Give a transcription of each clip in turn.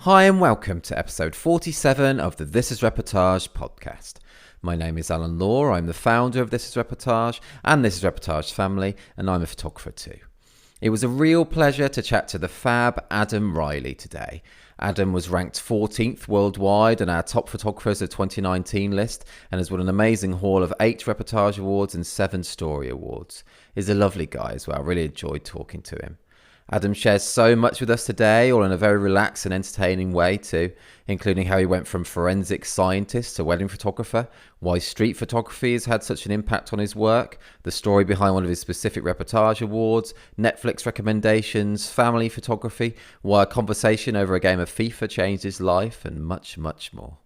Hi and welcome to episode 47 of the This Is Reportage podcast. My name is Alan Law, I'm the founder of This Is Reportage and This Is Reportage family, and I'm a photographer too. It was a real pleasure to chat to the fab Adam Riley today. Adam was ranked 14th worldwide on our top photographers of 2019 list and has won an amazing haul of 8 Reportage Awards and 7 Story Awards. He's a lovely guy as well, I really enjoyed talking to him. Adam shares so much with us today, all in a very relaxed and entertaining way too, including how he went from forensic scientist to wedding photographer, why street photography has had such an impact on his work, the story behind one of his specific reportage awards, Netflix recommendations, family photography, why a conversation over a game of FIFA changed his life, and much, much more.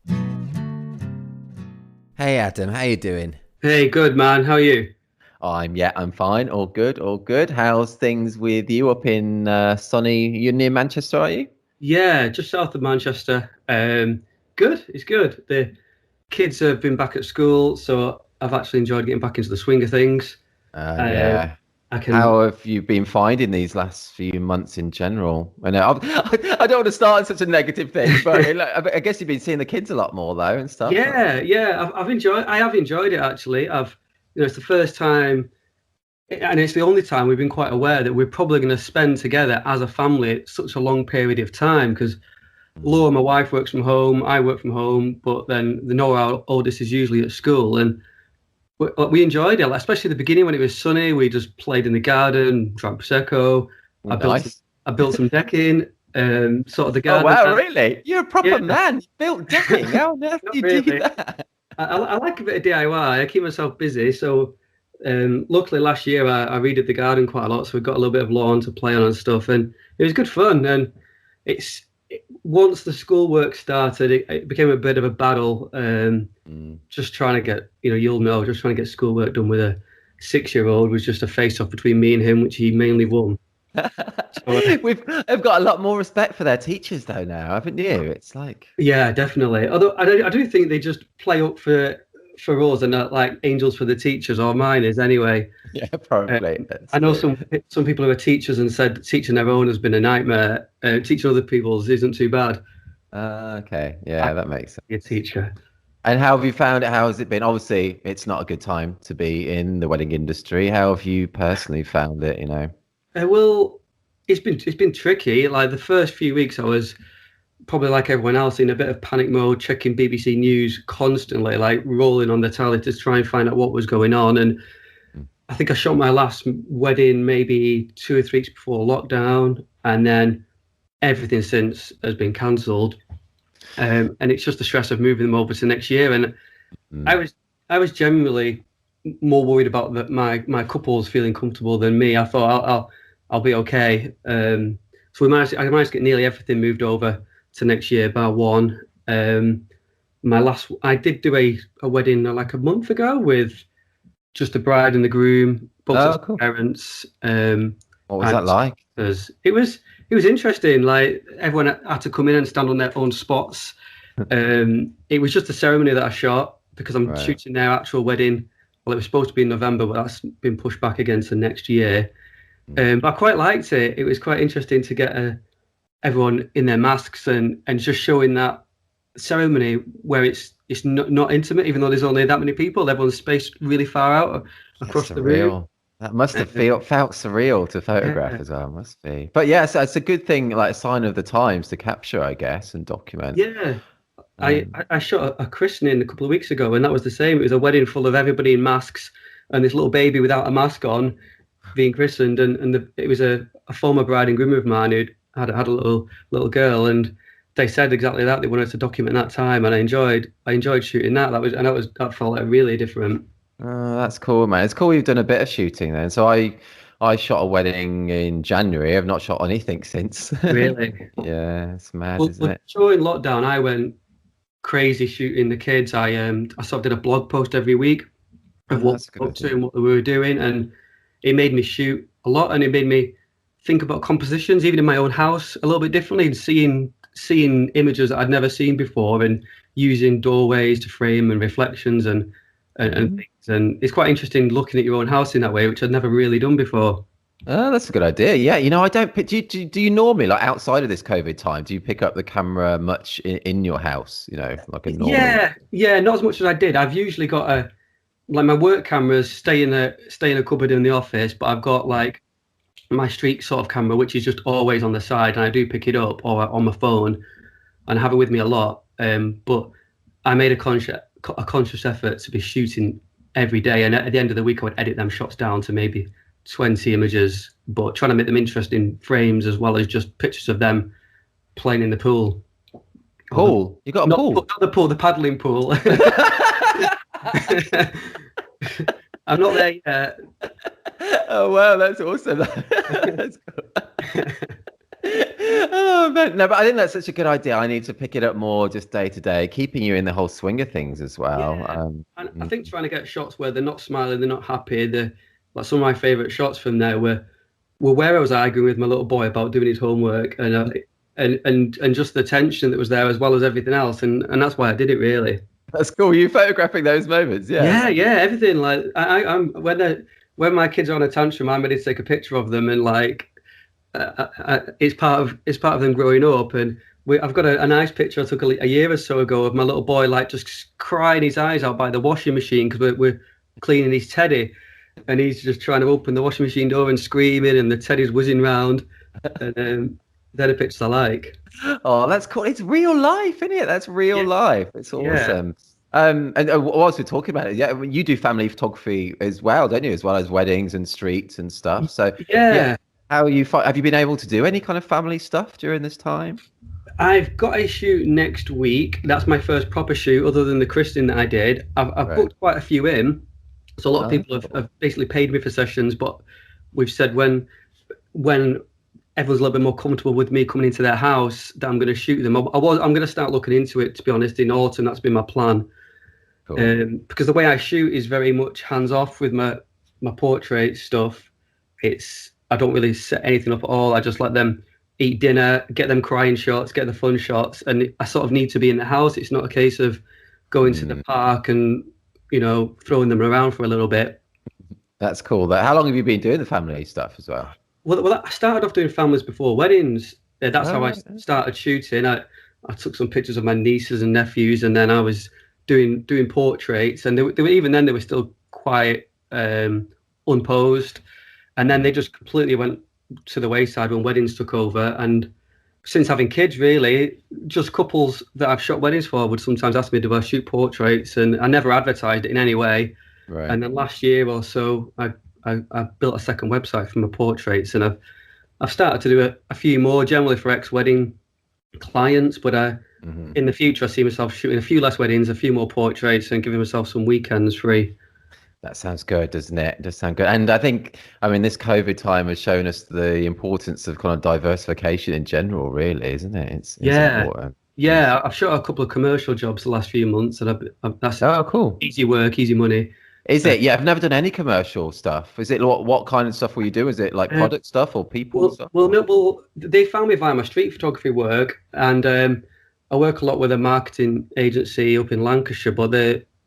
Hey Adam, how you doing? Hey, good man, how are you? I'm fine. All good. How's things with you up in sunny? You're near Manchester, are you? Yeah, just south of Manchester. Good, it's good. The kids have been back at school, so I've actually enjoyed getting back into the swing of things. Yeah. How have you been finding these last few months in general? I know I don't want to start on such a negative thing, but I guess you've been seeing the kids a lot more though and stuff. Yeah. I have enjoyed it actually. It's the first time, and it's the only time we've been quite aware that we're probably going to spend together as a family such a long period of time, because Laura, my wife, works from home, I work from home, but then our oldest is usually at school, and we enjoyed it, especially at the beginning when it was sunny. We just played in the garden, drank Prosecco. Nice. I built some decking, sort of the garden. Oh wow, really? You're a proper man. You built decking. How on earth do you do that? I like a bit of DIY. I keep myself busy. So luckily last year I redid the garden quite a lot. So we got a little bit of lawn to play on and stuff. And it was good fun. And once the schoolwork started, it became a bit of a battle. Just trying to get, just trying to get schoolwork done with a 6-year-old was just a face-off between me and him, which he mainly won. I've got a lot more respect for their teachers though now, haven't you? It's like, yeah, definitely. Although I do think they just play up for us and not like angels for the teachers, or mine is anyway. Yeah, probably. I know some people who are teachers and said teaching their own has been a nightmare. Teaching other people's isn't too bad. Okay, yeah, that makes sense. Your teacher. And how have you found it? How has it been? Obviously, it's not a good time to be in the wedding industry. How have you personally found it? Well, it's been tricky. Like the first few weeks, I was probably like everyone else in a bit of panic mode, checking BBC News constantly, like rolling on the telly to try and find out what was going on. And I think I shot my last wedding maybe 2 or 3 weeks before lockdown, and then everything since has been cancelled. And it's just the stress of moving them over to next year. And I was generally more worried about my couples feeling comfortable than me. I thought I'll be okay. So I managed to get nearly everything moved over to next year, bar one. I did do a wedding like a month ago with just the bride and the groom, both cool. Parents. What was that like? It was interesting. Like everyone had to come in and stand on their own spots. It was just a ceremony that I shot because I'm shooting their actual wedding. Well, it was supposed to be in November, but that's been pushed back again to next year. But I quite liked it. It was quite interesting to get everyone in their masks and just showing that ceremony where it's not intimate, even though there's only that many people. Everyone's spaced really far out across the room. That must have felt surreal to photograph as well. Must be. But yes, it's a good thing, like a sign of the times to capture, I guess, and document. Yeah. I shot a christening a couple of weeks ago, and that was the same. It was a wedding full of everybody in masks and this little baby without a mask on being christened, and it was a former bride and groom of mine who had a little girl, and they said exactly that. They wanted to document that time, and I enjoyed shooting that. That felt like really different. Oh, that's cool, man. It's cool you've done a bit of shooting then. So I shot a wedding in January. I've not shot anything since. Really? Yeah, it's mad, isn't it? During lockdown, I went crazy shooting the kids. I sort of did a blog post every week of what we were up to and what we were doing, and it made me shoot a lot, and it made me think about compositions, even in my own house, a little bit differently, and seeing images that I'd never seen before, and using doorways to frame and reflections and things. And it's quite interesting looking at your own house in that way, which I'd never really done before. Oh, that's a good idea. Yeah, I don't pick. Do you normally, like, outside of this COVID time, do you pick up the camera much in your house? Like a normal. Yeah, not as much as I did. I've usually got like my work cameras stay in a cupboard in the office, but I've got like my street sort of camera, which is just always on the side, and I do pick it up or on my phone and have it with me a lot. But I made a conscious effort to be shooting every day, and at the end of the week, I would edit them shots down to maybe 20 images, but trying to make them interesting frames as well as just pictures of them playing in the pool. Pool? You got a pool? Not the pool, the paddling pool. I'm not there yet. Oh wow, that's awesome. That's cool. Oh man, no, but I think that's such a good idea. I need to pick it up more just day to day, keeping you in the whole swing of things as well. Yeah. And I think trying to get shots where they're not smiling, they're not happy. Like some of my favourite shots from there were where I was arguing with my little boy about doing his homework, and just the tension that was there as well as everything else, and that's why I did it really. That's cool. You photographing those moments, yeah. Yeah, everything. Like I'm when my kids are on a tantrum, I'm ready to take a picture of them, and like it's part of them growing up. And I've got a nice picture I took a year or so ago of my little boy like just crying his eyes out by the washing machine because we're cleaning his teddy, and he's just trying to open the washing machine door and screaming, and the teddy's whizzing round. And they're the pictures I like. Oh, that's cool. It's real life, isn't it? That's real life. It's awesome. And whilst we're talking about it, yeah, you do family photography as well, don't you? As well as weddings and streets and stuff. So how have you been able to do any kind of family stuff during this time? I've got a shoot next week. That's my first proper shoot, other than the christening that I did. I've booked quite a few in, so a lot of people have basically paid me for sessions. But we've said when everyone's a little bit more comfortable with me coming into their house, that I'm going to shoot them. I'm going to start looking into it, to be honest, in autumn. That's been my plan. Cool. Because the way I shoot is very much hands off with my portrait stuff. I don't really set anything up at all. I just let them eat dinner, get them crying shots, get the fun shots, and I sort of need to be in the house. It's not a case of going to the park and throwing them around for a little bit. That's cool. How long have you been doing the family stuff as well? Well, I started off doing families before weddings. That's how I started shooting. I took some pictures of my nieces and nephews, and then I was doing portraits, and they were even then they were still quite unposed, and then they just completely went to the wayside when weddings took over. And since having kids, really, just couples that I've shot weddings for would sometimes ask me, do I shoot portraits? And I never advertised it in any way. Right. And then last year or so, I built a second website for my portraits, and I've started to do a few more, generally for ex-wedding clients. But in the future, I see myself shooting a few less weddings, a few more portraits, and giving myself some weekends free. That sounds good, doesn't it? It does sound good. And I think, this COVID time has shown us the importance of kind of diversification in general, really, isn't it? It's important. Yeah, I've shot a couple of commercial jobs the last few months, and that's cool. Easy work, easy money. Is it? Yeah, I've never done any commercial stuff. Is it what kind of stuff will you do? Is it like product stuff or people stuff? Well, they found me via my street photography work, and I work a lot with a marketing agency up in Lancashire. But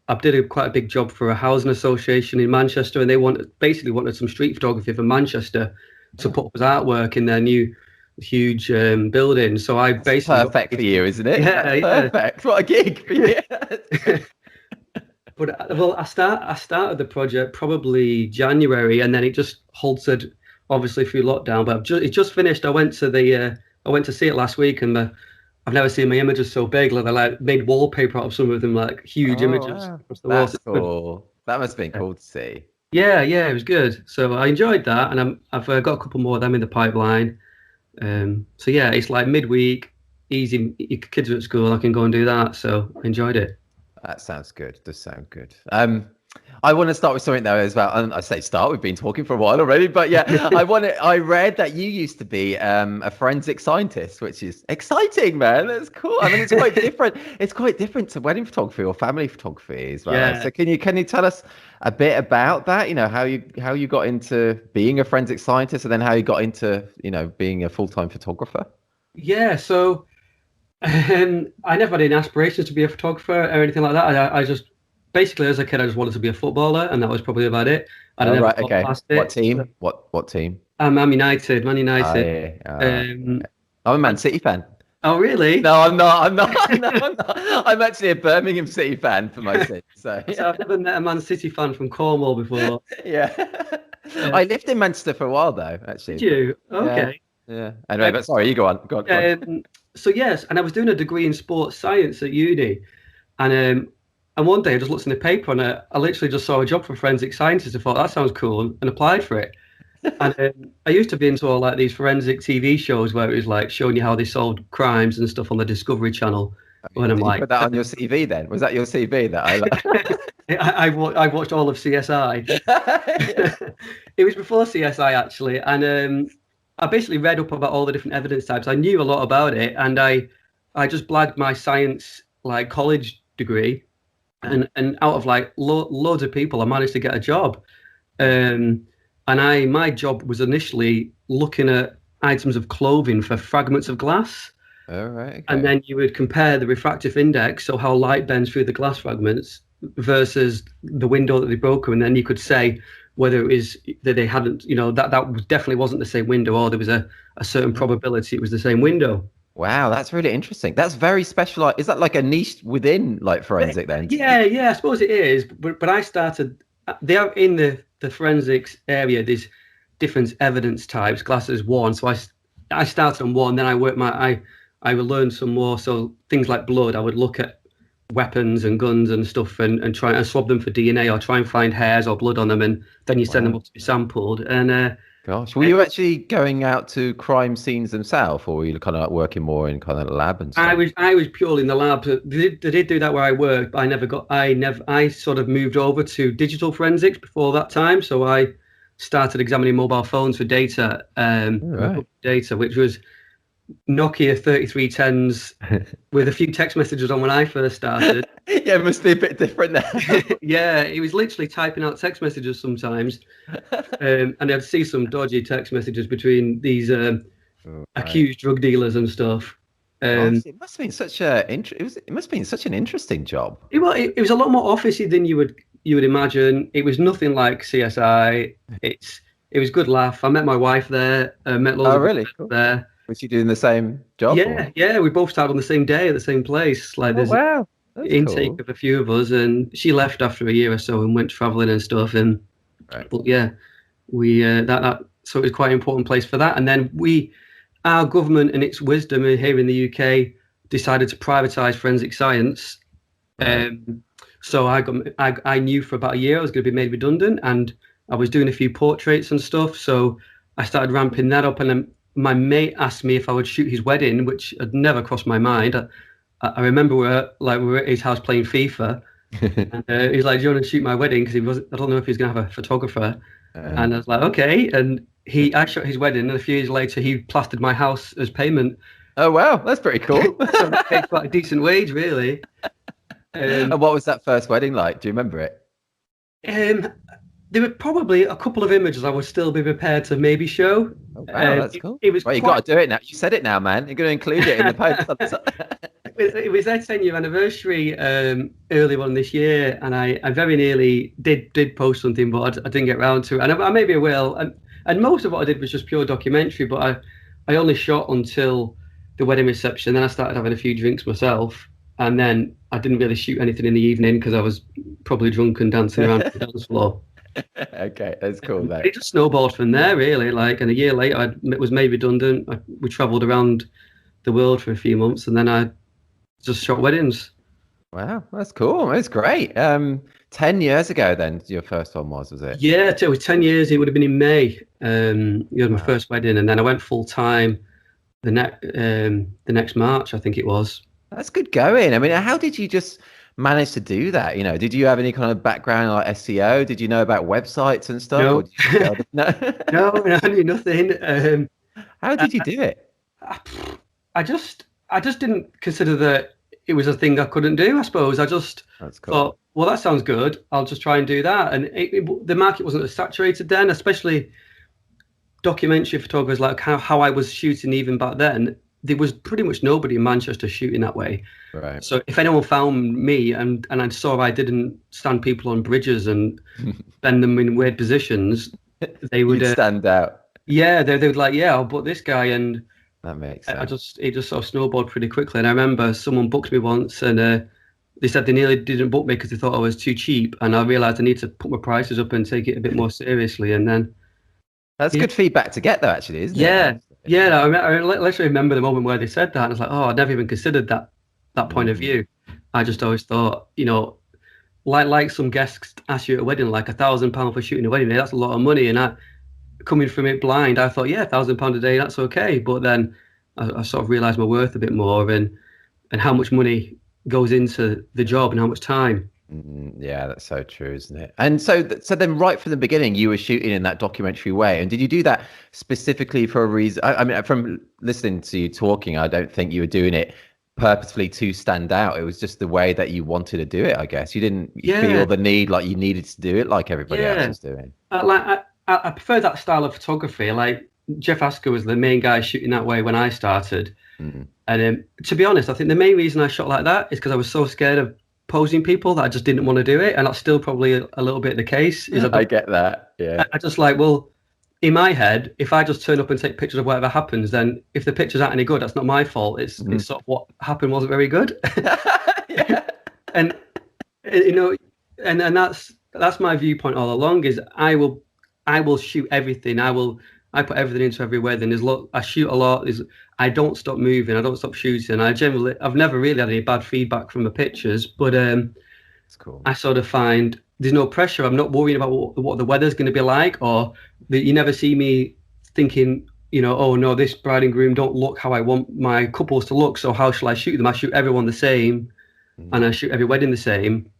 I did quite a big job for a housing association in Manchester, and they wanted some street photography for Manchester to put up as artwork in their new huge building. So That's basically perfect for you, isn't it? Yeah, perfect. What a gig for you. But I started the project probably January, and then it just halted, obviously through lockdown. But it just finished. I went to see it last week, and I've never seen my images so big. Like, they made wallpaper out of some of them, like huge images across the wall. That's cool. That must have been cool to see. Yeah, it was good. So I enjoyed that, and I've got a couple more of them in the pipeline. So yeah, it's like midweek, easy. Your kids are at school, I can go and do that. So I enjoyed it. That sounds good. Does sound good. I want to start with something though as well. And I say start, we've been talking for a while already, but yeah, I read that you used to be a forensic scientist, which is exciting, man. That's cool. It's quite different. It's quite different to wedding photography or family photography as well. Yeah. So can you tell us a bit about that? How you got into being a forensic scientist, and then how you got into being a full-time photographer? Yeah. So I never had any aspirations to be a photographer or anything like that. I just basically, as a kid, I just wanted to be a footballer, and that was probably about it. Right. Okay. What team? What team? I'm Man United. Man United. Yeah. I'm a Man City fan. Oh, really? No, I'm not. I'm not. I'm actually a Birmingham City fan for my sins. So, So I've never met a Man City fan from Cornwall before. yeah. I lived in Manchester for a while though, Did actually. you? Yeah. Okay. Yeah. Anyway, but sorry, you go on. Go on. So yes, and I was doing a degree in sports science at uni, and one day I just looked in the paper and I literally just saw a job for forensic scientist. I thought that sounds cool and applied for it. And I used to be into all like these forensic TV shows where it was like showing you how they solved crimes and stuff on the Discovery Channel. When I'm Did you like, put that on your CV then? Was that your CV that I I watched all of CSI. It was before CSI actually, and I basically read up about all the different evidence types. I knew a lot about it, and I just blagged my science like college degree, and out of like loads of people, I managed to get a job. And my job was initially looking at items of clothing for fragments of glass. All right. Okay. And then you would compare the refractive index, so how light bends through the glass fragments, versus the window that they broke, and then you could say whether it was that they hadn't, that definitely wasn't the same window, or there was a certain probability it was the same window. Wow, that's really interesting. That's very specialized. Is that like a niche within like forensic then? Yeah, I suppose it is. But I started. They are in the forensics area. There's different evidence types. Glass is one, so I started on one. Then I learned some more. So things like blood, I would look at weapons and guns and stuff and try and swab them for DNA or try and find hairs or blood on them, and then you send them up to be sampled. And gosh, were you actually going out to crime scenes themselves, or were you kind of like working more in kind of the lab and stuff? I was purely in the lab. They did do that where I worked, but I sort of moved over to digital forensics before that time. So I started examining mobile phones for data, which was Nokia 3310s with a few text messages on when I first started. Yeah, it must be a bit different now. Yeah, it was literally typing out text messages sometimes, and I'd see some dodgy text messages between these accused drug dealers and stuff. It must have been it must have been such an interesting job. It was a lot more officey than you would imagine. It was nothing like CSI. It was good laugh. I met my wife there. Met loads of really? people there. Was she doing the same job? Yeah. We both started on the same day at the same place. Like there's intake of a few of us, and she left after a year or so and went traveling and stuff. And but yeah, we so it was quite an important place for that. And then our government, in its wisdom here in the UK, decided to privatise forensic science. So I knew for about a year I was going to be made redundant, and I was doing a few portraits and stuff. So I started ramping that up, and then my mate asked me if I would shoot his wedding, which had never crossed my mind. I remember we were at his house playing FIFA, and he's like, "Do you want to shoot my wedding?" Because I don't know if he's going to have a photographer. And I was like, "Okay." And I shot his wedding, and a few years later, he plastered my house as payment. Oh wow, that's pretty cool. So I paid quite a decent wage, really. And what was that first wedding like? Do you remember it? There were probably a couple of images I would still be prepared to maybe show. Oh, wow, that's cool. It was you got to do it now. You said it now, man. You're going to include it in the post. It was their 10-year anniversary earlier on this year, and I very nearly did post something, but I didn't get around to it. And I maybe will. And most of what I did was just pure documentary, but I only shot until the wedding reception. Then I started having a few drinks myself, and then I didn't really shoot anything in the evening because I was probably drunk and dancing around the dance floor. Okay, that's cool. Though. It just snowballed from there, really. Like, and a year later, I was made redundant. We travelled around the world for a few months, and then I just shot weddings. Wow, that's cool. That's great. 10 years ago, then your first one was it? Yeah, it was 10 years. It would have been in May. It was my first wedding, and then I went full time the next March, I think it was. That's good going. I mean, how did you just manage to do that? You know, did you have any kind of background like SEO? Did you know about websites and stuff? No, no, I knew nothing. How did you do it? I just didn't consider that it was a thing I couldn't do. I suppose I just thought, well, that sounds good. I'll just try and do that. And the market wasn't as saturated then, especially documentary photographers. Like how I was shooting even back then, there was pretty much nobody in Manchester shooting that way. Right. So if anyone found me and I saw I didn't stand people on bridges and bend them in weird positions, they would stand out. Yeah, they would like, yeah, I'll book this guy, and That makes I sense. just it just sort of snowballed pretty quickly. And I remember someone booked me once, and they said they nearly didn't book me because they thought I was too cheap, and I realised I need to put my prices up and take it a bit more seriously. And then, That's yeah, good feedback to get, though, actually, isn't it? yeah, yeah. I literally remember the moment where they said that, and I was like, oh, I'd never even considered that point of Mm, view. I just always thought, like some guests ask you at a wedding, like £1,000 for shooting a wedding day, that's a lot of money. And I, coming from it blind, I thought, yeah, £1,000 a day, that's okay. But then I sort of realised my worth a bit more, and how much money goes into the job and how much time. yeah, that's so true, isn't it? And so then, right from the beginning, you were shooting in that documentary way. And did you do that specifically for a reason? I mean, from listening to you talking, I don't think you were doing it purposefully to stand out. It was just the way that you wanted to do it, I guess. You didn't feel Yeah, the need like you needed to do it like everybody else yeah. was doing. I prefer that style of photography. Like Jeff Asker was the main guy shooting that way when I started. Mm. And to be honest, I think the main reason I shot like that is because I was so scared of posing people that I just didn't want to do it. And that's still probably a little bit the case. Is I get that. Yeah. I just like, well, in my head, if I just turn up and take pictures of whatever happens, then if the pictures aren't any good, that's not my fault. It's Mhm. sort of what happened wasn't very good. Yeah. And you know, and that's my viewpoint all along. Is I will shoot everything. I put everything into every wedding. I shoot a lot. I don't stop moving. I don't stop shooting. I've never really had any bad feedback from the pictures, but It's cool. I sort of find there's no pressure. I'm not worrying about what the weather's going to be like, or that you never see me thinking, oh no, this bride and groom don't look how I want my couples to look. So how shall I shoot them? I shoot everyone the same, and I Mm. should every wedding the same.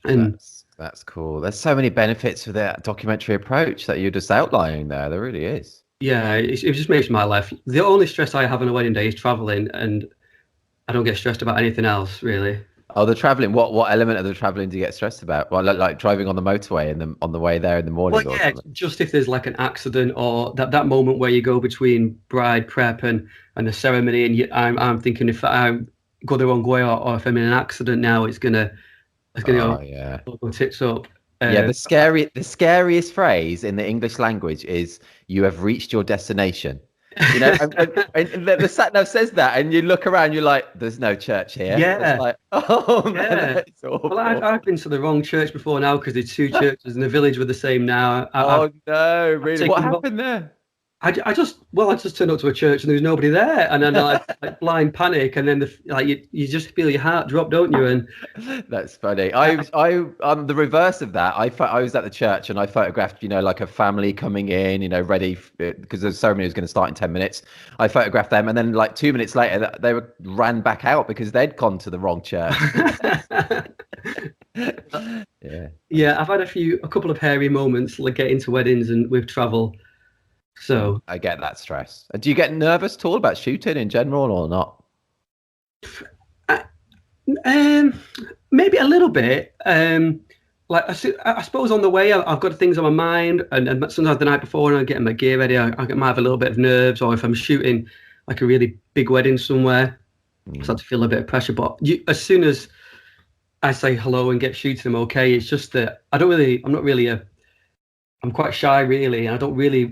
And That's cool. There's so many benefits for that documentary approach that you're just outlining there. There really is. yeah, it just makes my life. The only stress I have on a wedding day is traveling, and I don't get stressed about anything else really. Oh, the traveling. What element of the traveling do you get stressed about? Well, like driving on the motorway and on the way there in the Well, morning or yeah, something. just if there's like an accident or that moment where you go between bride prep and the ceremony, and I'm thinking if I go the wrong way, or if I'm in an accident now, it's gonna Oh yeah. go tits up. Yeah, Uh, the scariest phrase in the English language is "you have reached your destination." You know, and the sat nav says that, and you look around, you're like, "There's no church here." It's yeah, like, oh man, yeah. that's Well, I've awful. I've been to the wrong church before now because there's two churches in the village with the same now. Oh no, I've really? What taken happened there? I just turned up to a church and there was nobody there, and then like blind panic, and then you just feel your heart drop, don't you? And That's funny. I, I on the reverse of that, I was at the church and I photographed, like a family coming in, ready because the ceremony was going to start in 10 minutes. I photographed them, and then like 2 minutes later, ran back out because they'd gone to the wrong church. Yeah, yeah, I've had a couple of hairy moments like getting to weddings and with travel. So I get that stress. Do you get nervous at all about shooting in general or not? I, um, maybe a little bit. I suppose on the way I've got things on my mind, and sometimes the night before when I'm getting my gear ready, I might have a little bit of nerves, or if I'm shooting like a really big wedding somewhere, I start Mm, to feel a bit of pressure. But as soon as I say hello and get shooting, I'm okay. It's just that I'm quite shy really, and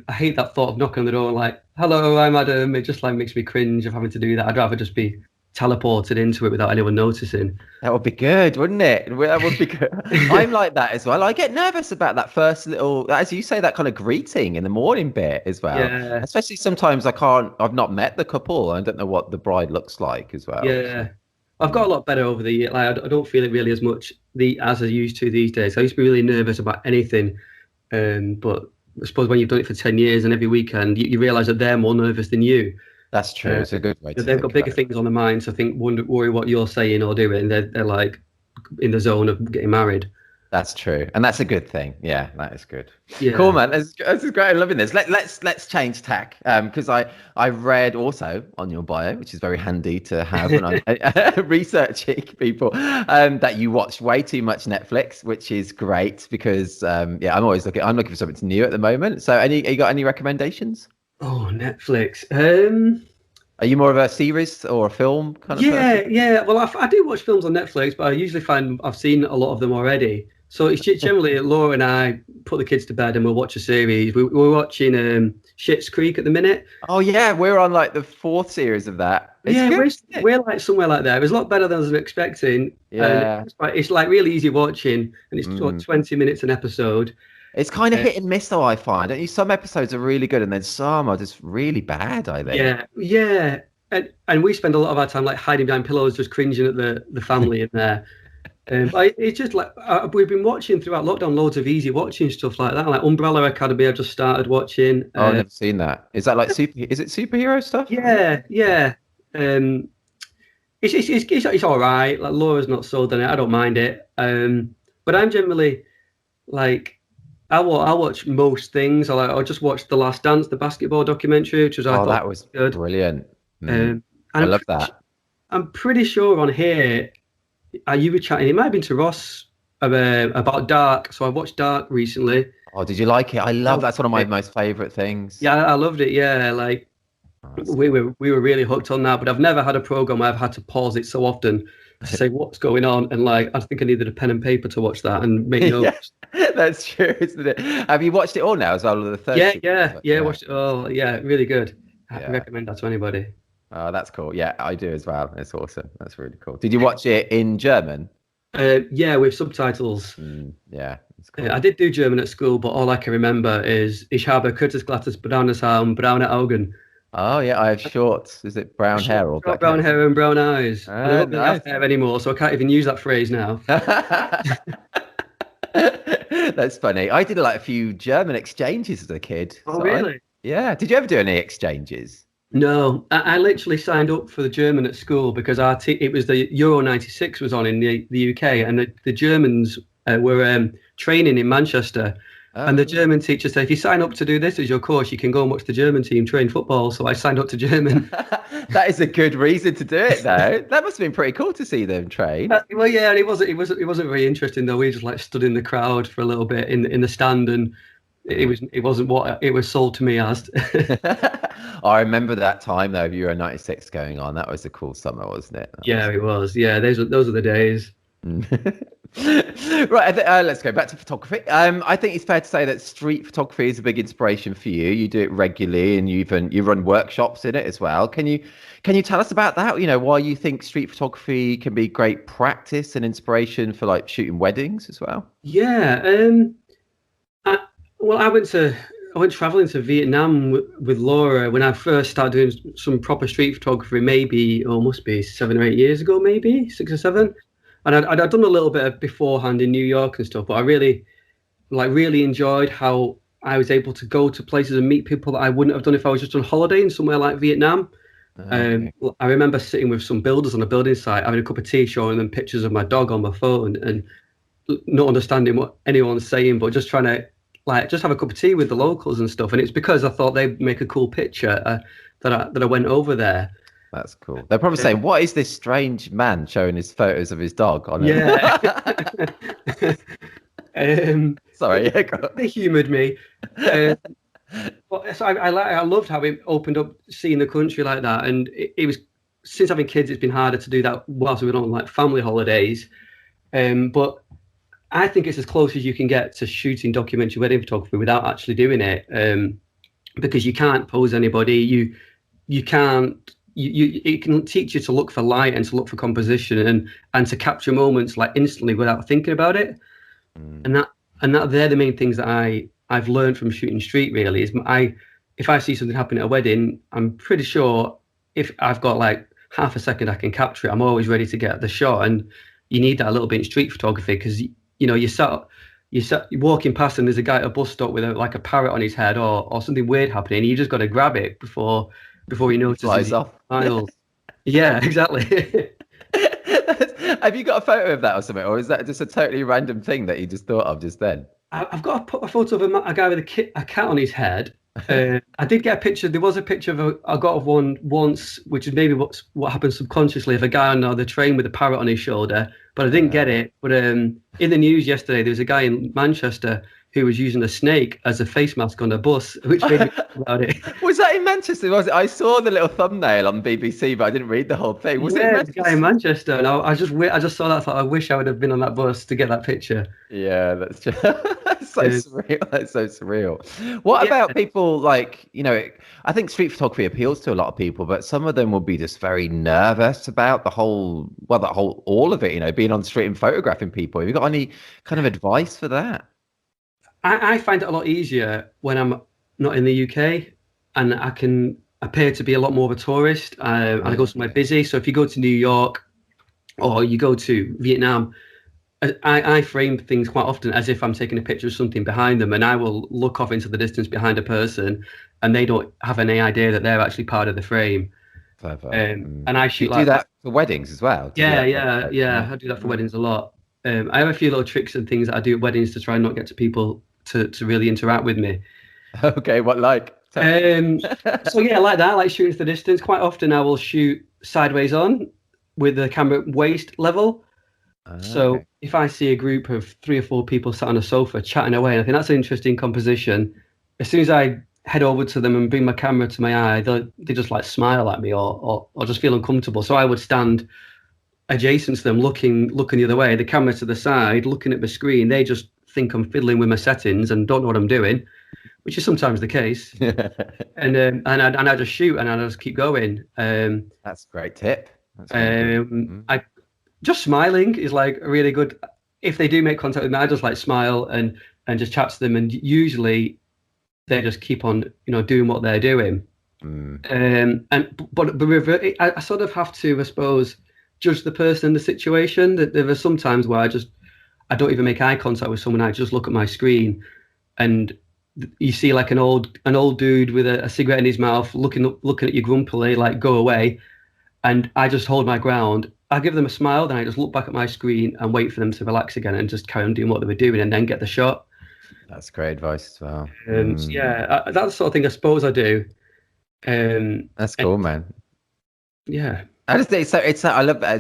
I hate that thought of knocking on the door like, "Hello, I'm Adam." It just like makes me cringe of having to do that. I'd rather just be teleported into it without anyone noticing. that would be good, wouldn't it? That would be good. I'm like that as well. I get nervous about that first little, as you say, that kind of greeting in the morning bit as well. Yeah, Especially sometimes I've not met the couple. I don't know what the bride looks like as well. So, yeah. I've got a lot better over the year. Like I don't feel it really as much as I used to these days. I used to be really nervous about anything, but I suppose when you've done it for 10 years and every weekend, you realise that they're more nervous than you. that's true. Uh, It's a good way to they've got think bigger about it. things on their mind, so worry what you're saying or doing. They're like in the zone of getting married. That's true, and that's a good thing. Yeah, that is good. Cool, Yeah. man. This is great. I'm loving this. Let's change tack. Because I read also on your bio, which is very handy to have when I'm researching people, that you watch way too much Netflix, which is great because yeah, I'm looking for something new at the moment. So, you got any recommendations? Oh, Netflix. Are you more of a series or a film kind of person? Yeah. Well, I do watch films on Netflix, but I usually find I've seen a lot of them already. So it's generally Laura and I put the kids to bed and we'll watch a series. We're watching Schitt's Creek at the minute. Oh yeah, we're on like the 4th series of that. It's Yeah, good, isn't it? we're like somewhere like that. It was a lot better than I was expecting. And Yeah. it's like really easy watching, and it's Mm. 20 minutes an episode. It's kind of hit and miss though, I find. Don't you? Some episodes are really good and then some are just really bad, I think. Yeah. And we spend a lot of our time like hiding behind pillows, just cringing at the family in there. But it's just like we've been watching throughout lockdown loads of easy watching stuff like that, like Umbrella Academy. I've just started watching. Oh, I've never seen that. Is that like is it superhero stuff? Yeah. It's all right. Like Laura's not sold on it. I don't mind it. But I'm generally like I watch most things. I'll just watch The Last Dance, the basketball documentary, which was I thought that was good. Brilliant. And I love that. I'm pretty sure on here, you were chatting. It might have been to Ross about Dark. So I watched Dark recently. Oh, did you like it? I love that's one of my most favorite things. Yeah, I loved it. Yeah, like we were really hooked on that. But I've never had a program where I've had to pause it so often to say what's going on, and like I think I needed a pen and paper to watch that and make notes. That's true, isn't it? Have you watched it all now as well? The third Yeah. Watched it all. Yeah, really good. I recommend that to anybody. Oh, that's cool. Yeah, I do as well. It's awesome. That's really cool. Did you watch it in German? Yeah, with subtitles. Yeah, it's cool. I did do German at school, but all I can remember is Ich habe kurzes glattes braunes Haar und braune Augen. Oh yeah, I have shorts. Is it brown hair or black brown hair and brown eyes? Oh, I don't really have hair anymore, so I can't even use that phrase now. That's funny. I did like a few German exchanges as a kid. Oh, really? Yeah. Did you ever do any exchanges? No, I literally signed up for the German at school because it was the Euro '96 was on in the UK, and the Germans were training in Manchester. And the German teacher said, if you sign up to do this as your course, you can go and watch the German team train football. So I signed up to German. That is a good reason to do it, though. That must have been pretty cool to see them train. Well, yeah, and it wasn't very interesting though. We just like stood in the crowd for a little bit in the stand, and it wasn't what it was sold to me as. I remember that time though, of Euro '96 going on. That was a cool summer, wasn't it? It was. Yeah, those are the days. Right, let's go back to photography. I think it's fair to say that street photography is a big inspiration for you. You do it regularly, and you run workshops in it as well. Can you tell us about that? You know, why you think street photography can be great practice and inspiration for like shooting weddings as well? Yeah. I went traveling to Vietnam with Laura when I first started doing some proper street photography. Must be 7 or 8 years ago, maybe 6 or 7. And I'd done a little bit of beforehand in New York and stuff, but I really enjoyed how I was able to go to places and meet people that I wouldn't have done if I was just on holiday in somewhere like Vietnam. Okay. I remember sitting with some builders on a building site, having a cup of tea, showing them pictures of my dog on my phone, and not understanding what anyone's saying, but just trying to just have a cup of tea with the locals and stuff. And it's because I thought they'd make a cool picture that I went over there. That's cool. They're probably saying, "What is this strange man showing his photos of his dog on?" Sorry, they humoured me. But so I loved how it opened up, seeing the country like that, and it was since having kids, it's been harder to do that whilst we're on like family holidays. But I think it's as close as you can get to shooting documentary wedding photography without actually doing it, because you can't pose anybody. You can't. It can teach you to look for light and to look for composition and to capture moments like instantly without thinking about it. And that they're the main things that I've learned from shooting street. Really, is if I see something happen at a wedding, I'm pretty sure if I've got like half a second I can capture it, I'm always ready to get the shot. And you need that a little bit in street photography because you're walking past and there's a guy at a bus stop with a parrot on his head or something weird happening. And you just got to grab it before you notice it flies off. Yeah, exactly. Have you got a photo of that or something, or is that just a totally random thing that you just thought of just then? I've got a photo of a guy with a cat on his head. I did get a picture. There was a picture I got of one once, which is maybe what happens subconsciously, of a guy on the train with a parrot on his shoulder. But I didn't get it. But in the news yesterday, there was a guy in Manchester who was using a snake as a face mask on a bus, which made me think about it. Was that in Manchester? Was it? I saw the little thumbnail on BBC, but I didn't read the whole thing. Was it in The guy in Manchester, and I just saw that. I thought, I wish I would have been on that bus to get that picture. Yeah, that's just that's so surreal. That's so surreal. What about people like, I think street photography appeals to a lot of people, but some of them will be just very nervous about all of it, being on the street and photographing people. Have you got any kind of advice for that? I find it a lot easier when I'm not in the UK and I can appear to be a lot more of a tourist. And I go somewhere busy. So if you go to New York or you go to Vietnam, I frame things quite often as if I'm taking a picture of something behind them, and I will look off into the distance behind a person and they don't have any idea that they're actually part of the frame. Clever. And I shoot do that for weddings as well? Yeah. I do that for weddings a lot. I have a few little tricks and things that I do at weddings to try and not get to people to really interact with me. Okay, what like? So yeah, like that, like shooting to the distance. Quite often I will shoot sideways on with the camera waist level. So if I see a group of 3 or 4 people sat on a sofa chatting away, and I think that's an interesting composition, as soon as I head over to them and bring my camera to my eye, they just like smile at me or just feel uncomfortable. So I would stand adjacent to them, looking the other way, the camera to the side, looking at the screen. They just think I'm fiddling with my settings and don't know what I'm doing, which is sometimes the case. and I just shoot and I just keep going. That's a great tip. Just smiling is like a really good. If they do make contact with me, I just like smile and just chat to them, and usually they just keep on doing what they're doing. But I sort of have to, I suppose, judge the person and the situation. That there are some times where I don't even make eye contact with someone. I just look at my screen, and you see like an old dude with a cigarette in his mouth, looking at you grumpily, like go away, and I just hold my ground. I give them a smile, then I just look back at my screen and wait for them to relax again and just carry on doing what they were doing, and then get the shot. That's great advice as well. So yeah, that's the sort of thing I suppose I do. That's cool, man. Yeah. I just think it's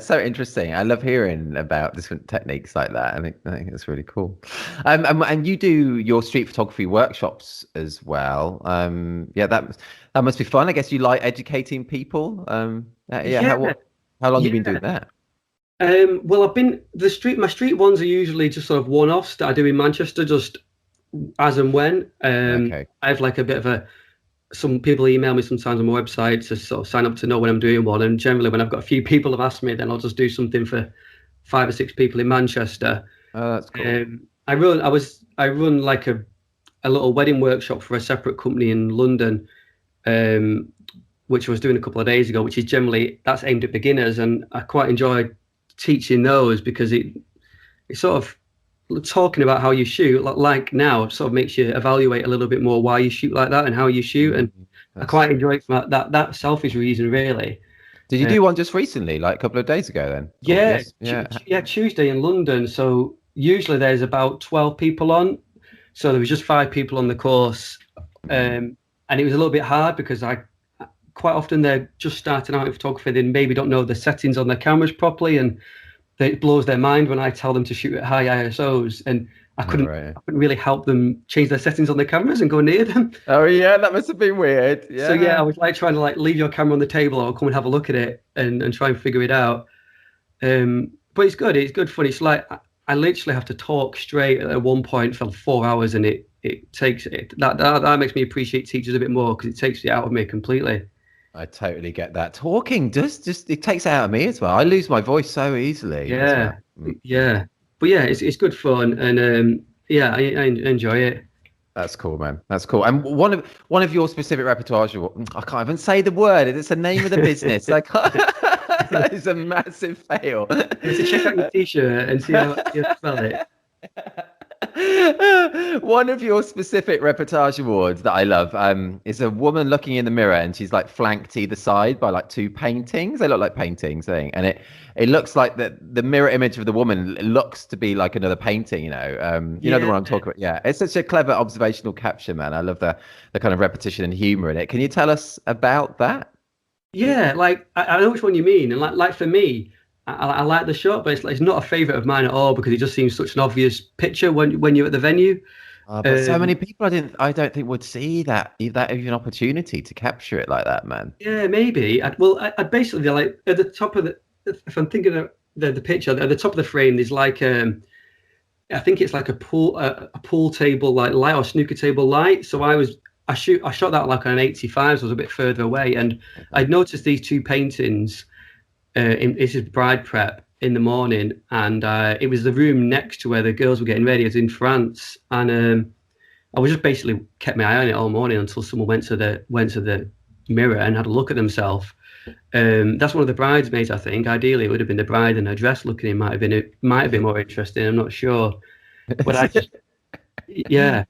so interesting. I love hearing about different techniques like that. I think it's really cool. And you do your street photography workshops as well. That must be fun. I guess you like educating people. How long have you been doing that? Well, my street ones are usually just sort of one-offs that I do in Manchester, just as and when. I have like a bit of some people email me sometimes on my website to sort of sign up to know when I'm doing one. And generally when I've got a few people have asked me, then I'll just do something for 5 or 6 people in Manchester. Oh, that's cool. I run like a little wedding workshop for a separate company in London, which I was doing a couple of days ago, which is generally, that's aimed at beginners. And I quite enjoy teaching those because it's sort of talking about how you shoot, like now, sort of makes you evaluate a little bit more why you shoot like that and how you shoot. And I quite enjoy it from that selfish reason, really. Did you do one just recently, like a couple of days ago then? Yeah, Tuesday in London. So usually there's about 12 people on. So there was just 5 people on the course. And it was a little bit hard because quite often they're just starting out in photography. They maybe don't know the settings on their cameras properly, and it blows their mind when I tell them to shoot at high ISOs, and I couldn't really help them change their settings on their cameras and go near them. Oh yeah, that must have been weird. Yeah. So yeah, I was like trying to like leave your camera on the table or come and have a look at it and try and figure it out. But it's good. It's good fun. It's like I literally have to talk straight at one point for 4 hours, and it takes it. That makes me appreciate teachers a bit more because it takes it out of me completely. I totally get that. Talking just it takes it out of me as well. I lose my voice so easily. Yeah. But yeah, it's good fun, and I enjoy it. That's cool, man. That's cool. And one of your specific repertoire, I can't even say the word. It's the name of the business. I can't. That is a massive fail. So check out your T-shirt and see how you spell it. One of your specific Reportage Awards that I love is a woman looking in the mirror, and she's like flanked either side by like 2 paintings. They look like paintings, and it looks like the mirror image of the woman looks to be like another painting. You know the one I'm talking about. Yeah, it's such a clever observational capture, man. I love the kind of repetition and humor in it. Can you tell us about that? Yeah, like I know which one you mean, and like for me, I like the shot, but it's not a favourite of mine at all because it just seems such an obvious picture when you're at the venue. But so many people I don't think would see that even opportunity to capture it like that, man. Yeah, maybe. I'd basically like at the top of the. If I'm thinking of the picture at the top of the frame, there's like I think it's like a pool table like light or snooker table light. So I shot that like on an 85, so I was a bit further away, and I'd noticed these two paintings. This is bride prep in the morning, and it was the room next to where the girls were getting ready. It was in France, and I was just basically kept my eye on it all morning until someone went to the mirror and had a look at themselves. That's one of the bridesmaids, I think. Ideally, it would have been the bride in her dress looking in. Might have been more interesting. I'm not sure, but yeah.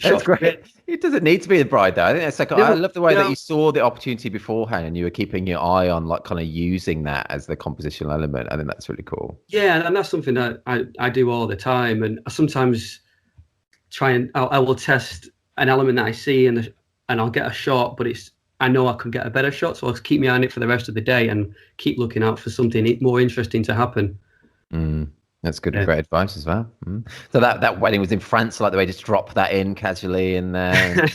That's great. It doesn't need to be the bride, though. I think that's like, I love the way that you saw the opportunity beforehand and you were keeping your eye on, like, kind of using that as the compositional element. I think that's really cool. Yeah, and that's something that I do all the time. And I sometimes I will test an element that I see and I'll get a shot, but I know I can get a better shot. So I'll keep my eye on it for the rest of the day and keep looking out for something more interesting to happen. That's good, great advice as well. So that wedding was in France, like the way just drop that in casually in there.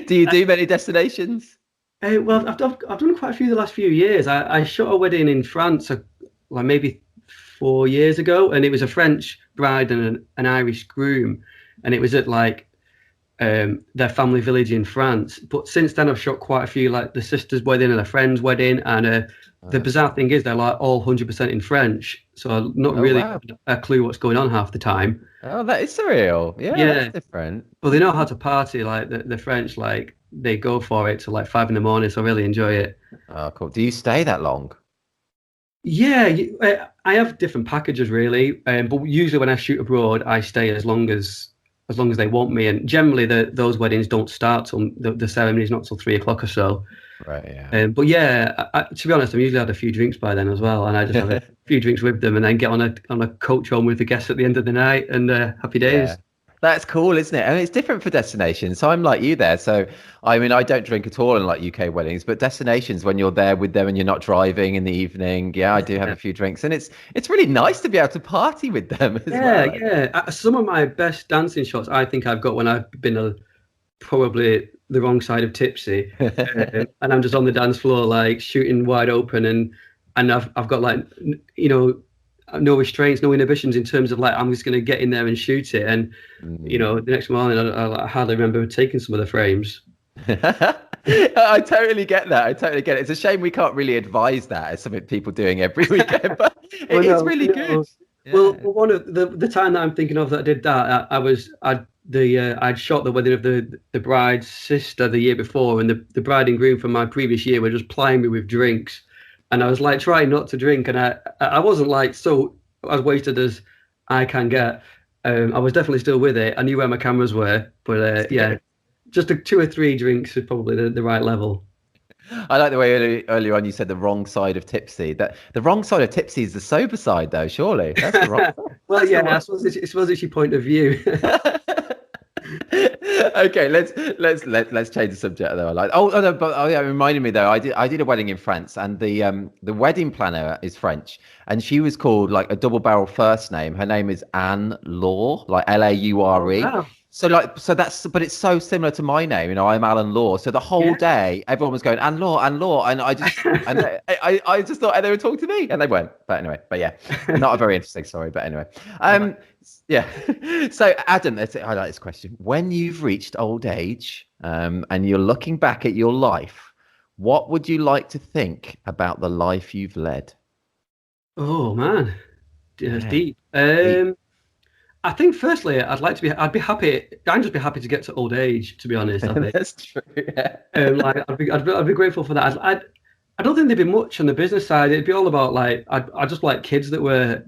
Do you do many destinations? Well, I've done quite a few the last few years. I shot a wedding in France, like maybe 4 years ago, and it was a French bride and an Irish groom, and it was at like their family village in France. But since then, I've shot quite a few, like the sister's wedding and a friend's wedding, and the bizarre thing is they're like all 100% in French, so I'm not really a clue what's going on half the time. Oh, that is surreal. Yeah, that's different. But they know how to party, like the French, like they go for it till like 5 a.m, so I really enjoy it. Oh, cool. Do you stay that long? Yeah, I have different packages really, but usually when I shoot abroad, I stay as long as they want me, and generally those weddings don't start till the ceremony's not till 3 o'clock or so. Right. Yeah. But yeah, to be honest, I'm usually had a few drinks by then as well, and I just have a few drinks with them, and then get on a coach home with the guests at the end of the night, and happy days. Yeah. That's cool, isn't it? And it's different for destinations. So I'm like you there. So I mean, I don't drink at all in like UK weddings, but destinations when you're there with them and you're not driving in the evening, yeah, I do have a few drinks, and it's really nice to be able to party with them as well. Yeah. Some of my best dancing shots I think I've got when I've been probably the wrong side of tipsy, and I'm just on the dance floor like shooting wide open, and I've got like no restraints, no inhibitions in terms of like I'm just going to get in there and shoot it, and the next morning I hardly remember taking some of the frames. I totally get that. I totally get it. It's a shame we can't really advise that as something people doing every weekend, but it's really good. Yeah. Well, one of the time that I'm thinking of that I did that, I'd shot the wedding of the bride's sister the year before, and the bride and groom from my previous year were just plying me with drinks, and I was like trying not to drink, and I wasn't like so as wasted as I can get. I was definitely still with it. I knew where my cameras were, but yeah, just 2 or 3 drinks is probably the right level. I like the way earlier on you said the wrong side of tipsy. That the wrong side of tipsy is the sober side, though. Surely that's the wrong side. Well, I suppose it's your point of view. Okay, let's change the subject though. It reminded me though. I did a wedding in France, and the wedding planner is French, and she was called like a double barrel first name. Her name is Anne Laure, like Laure. Wow. But it's so similar to my name. I'm Alan Law. So the whole day, everyone was going Anne Law, and I just I just thought they were talking to me, and they weren't. But anyway, not a very interesting story. But anyway, yeah. So Adam, I like this question. When you've reached old age, and you're looking back at your life, what would you like to think about the life you've led? Oh man, deep. I think firstly, I'd be happy. I'd just be happy to get to old age. To be honest, I think that's true. Yeah. I'd be grateful for that. I don't think there'd be much on the business side. It'd be all about like I just like kids that were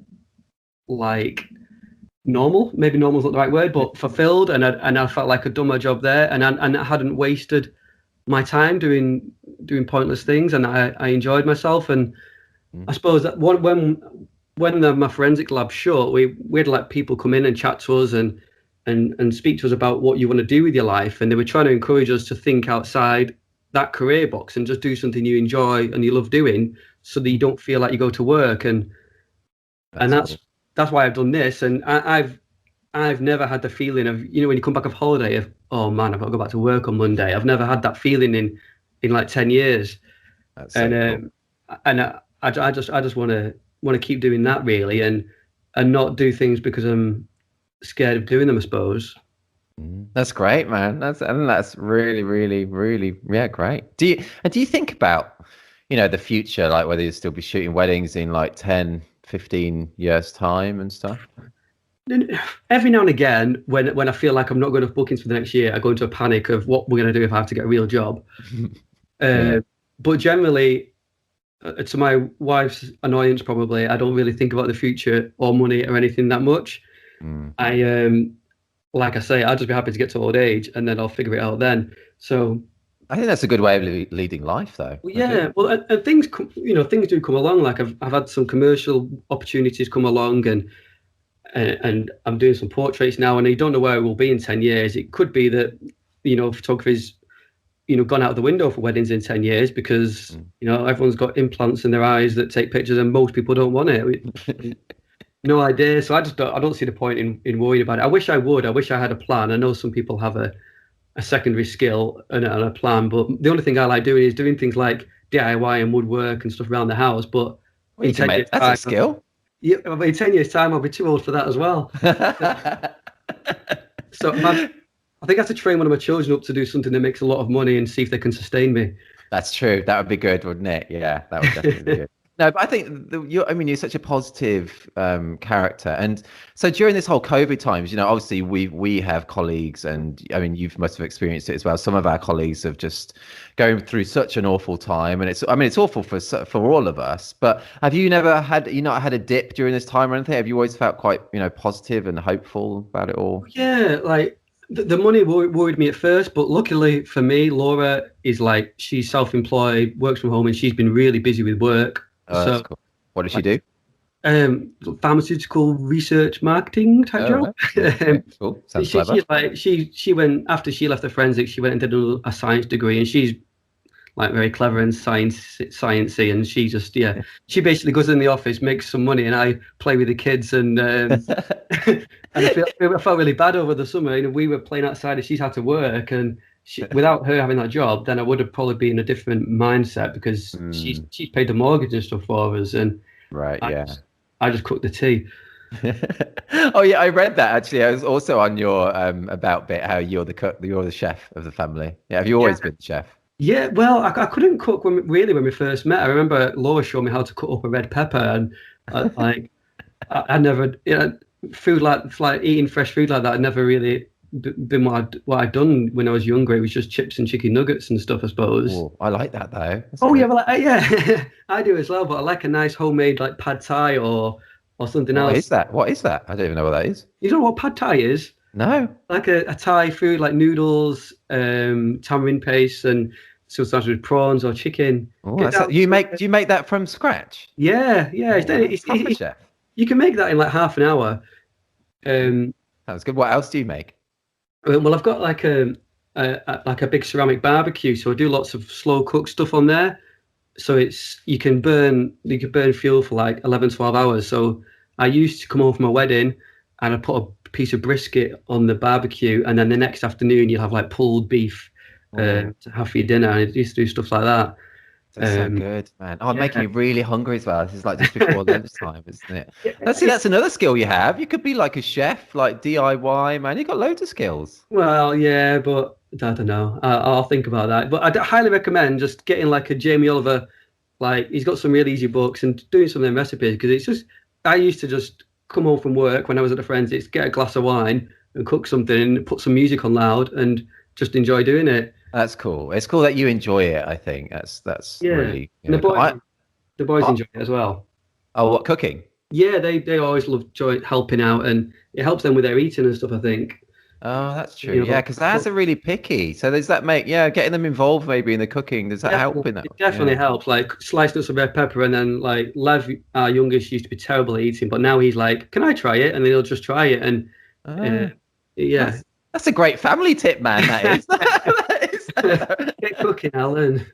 like normal. Maybe normal's not the right word, but fulfilled, and I felt like I'd done my job there, and I hadn't wasted my time doing pointless things, and I enjoyed myself. And I suppose that when my forensic lab shut, we had like people come in and chat to us and speak to us about what you want to do with your life, and they were trying to encourage us to think outside that career box and just do something you enjoy and you love doing, so that you don't feel like you go to work. And that's why I've done this. And I've I've never had the feeling of, when you come back off holiday of, oh man, I've got to go back to work on Monday. I've never had that feeling in like 10 years. That's so cool. And I just want to keep doing that really, and not do things because I'm scared of doing them, I suppose. That's great, man. That's really, really, really, yeah, great. Do you think about, the future, like whether you'll still be shooting weddings in like 10, 15 years time and stuff? Every now and again, when I feel like I'm not going to have bookings for the next year, I go into a panic of what we're going to do if I have to get a real job. But generally, to my wife's annoyance, probably, I don't really think about the future or money or anything that much. Like I say, I'll just be happy to get to old age, and then I'll figure it out then. So I think that's a good way of leading life, though. Yeah, well, and things things do come along. Like I've had some commercial opportunities come along, and I'm doing some portraits now, and you don't know where it will be in 10 years. It could be that photography's gone out the window for weddings in 10 years because everyone's got implants in their eyes that take pictures, and most people don't want it. No idea. So I don't see the point in worrying about it. I wish I would. I wish I had a plan. I know some people have a secondary skill and a plan, but the only thing I like doing is doing things like DIY and woodwork and stuff around the house. But in 10 years' that's time, a skill. Yeah, but in 10 years' time, I'll be too old for that as well. So I think I have to train one of my children up to do something that makes a lot of money and see if they can sustain me. That's true. That would be good, wouldn't it? Yeah, that would definitely be good. No, but I think you're such a positive character, and so during this whole COVID times, obviously we have colleagues, and I mean you must have experienced it as well. Some of our colleagues have just going through such an awful time, and it's awful for all of us. But have you never had had a dip during this time or anything? Have you always felt quite positive and hopeful about it all? Yeah, like the money worried me at first, but luckily for me, Laura is like she's self-employed, works from home, and she's been really busy with work. Oh, that's cool. What does she do? Pharmaceutical research marketing type job. Okay, cool. Sounds clever. She went after she left the forensics. She went and did a science degree, and she's like very clever and sciencey. And she just she basically goes in the office, makes some money, and I play with the kids. And and I felt really bad over the summer. We were playing outside, and she's had to work, and without her having that job, then I would have probably been in a different mindset because she's paid the mortgage and stuff for us, and I just cooked the tea. Oh yeah, I read that actually. I was also on your about bit how you're the cook, you're the chef of the family. Yeah, have you always been the chef? Yeah, well, I couldn't cook when we first met. I remember Laura showed me how to cut up a red pepper, and I never food like eating fresh food like that. I never really been what I'd done when I was younger. It was just chips and chicken nuggets and stuff, I suppose. Ooh, I like that though. That's great. Yeah, well, yeah, I do as well. But I like a nice homemade like pad thai or something else. What is that? I don't even know what that is. You don't know what pad thai is? No. Like a Thai food, like noodles, tamarind paste, and sometimes with prawns or chicken. Do you make that from scratch? Yeah. It's chef. You can make that in like half an hour. Sounds good. What else do you make? Well, I've got like a big ceramic barbecue, so I do lots of slow cook stuff on there. So you can burn fuel for like 11, 12 hours. So I used to come home from a wedding and I put a piece of brisket on the barbecue, and then the next afternoon you'll have like pulled beef to have for your dinner. And I used to do stuff like that. That's so good, man. Oh, making me really hungry as well. This is like just before lunchtime, isn't it? That's another skill you have. You could be like a chef, like DIY, man. You've got loads of skills. Well, yeah, but I don't know. I'll think about that. But I highly recommend just getting like a Jamie Oliver. Like he's got some really easy books and doing some of them recipes, because it's just I used to just come home from work when I was at the forensics, get a glass of wine and cook something and put some music on loud and just enjoy doing it. That's cool. It's cool that you enjoy it. I think that's really. And the boys enjoy it as well. Oh, what, cooking? Yeah, they always love helping out, and it helps them with their eating and stuff, I think. Oh, that's true. Yeah, because dads are really picky. So does that make getting them involved maybe in the cooking? Does that help in that? It definitely helps. Like slicing up some red pepper, and then like Lev, our youngest, used to be terrible at eating, but now he's like, "Can I try it?" And then he'll just try it, and That's a great family tip, man. That is. Get cooking, Alan.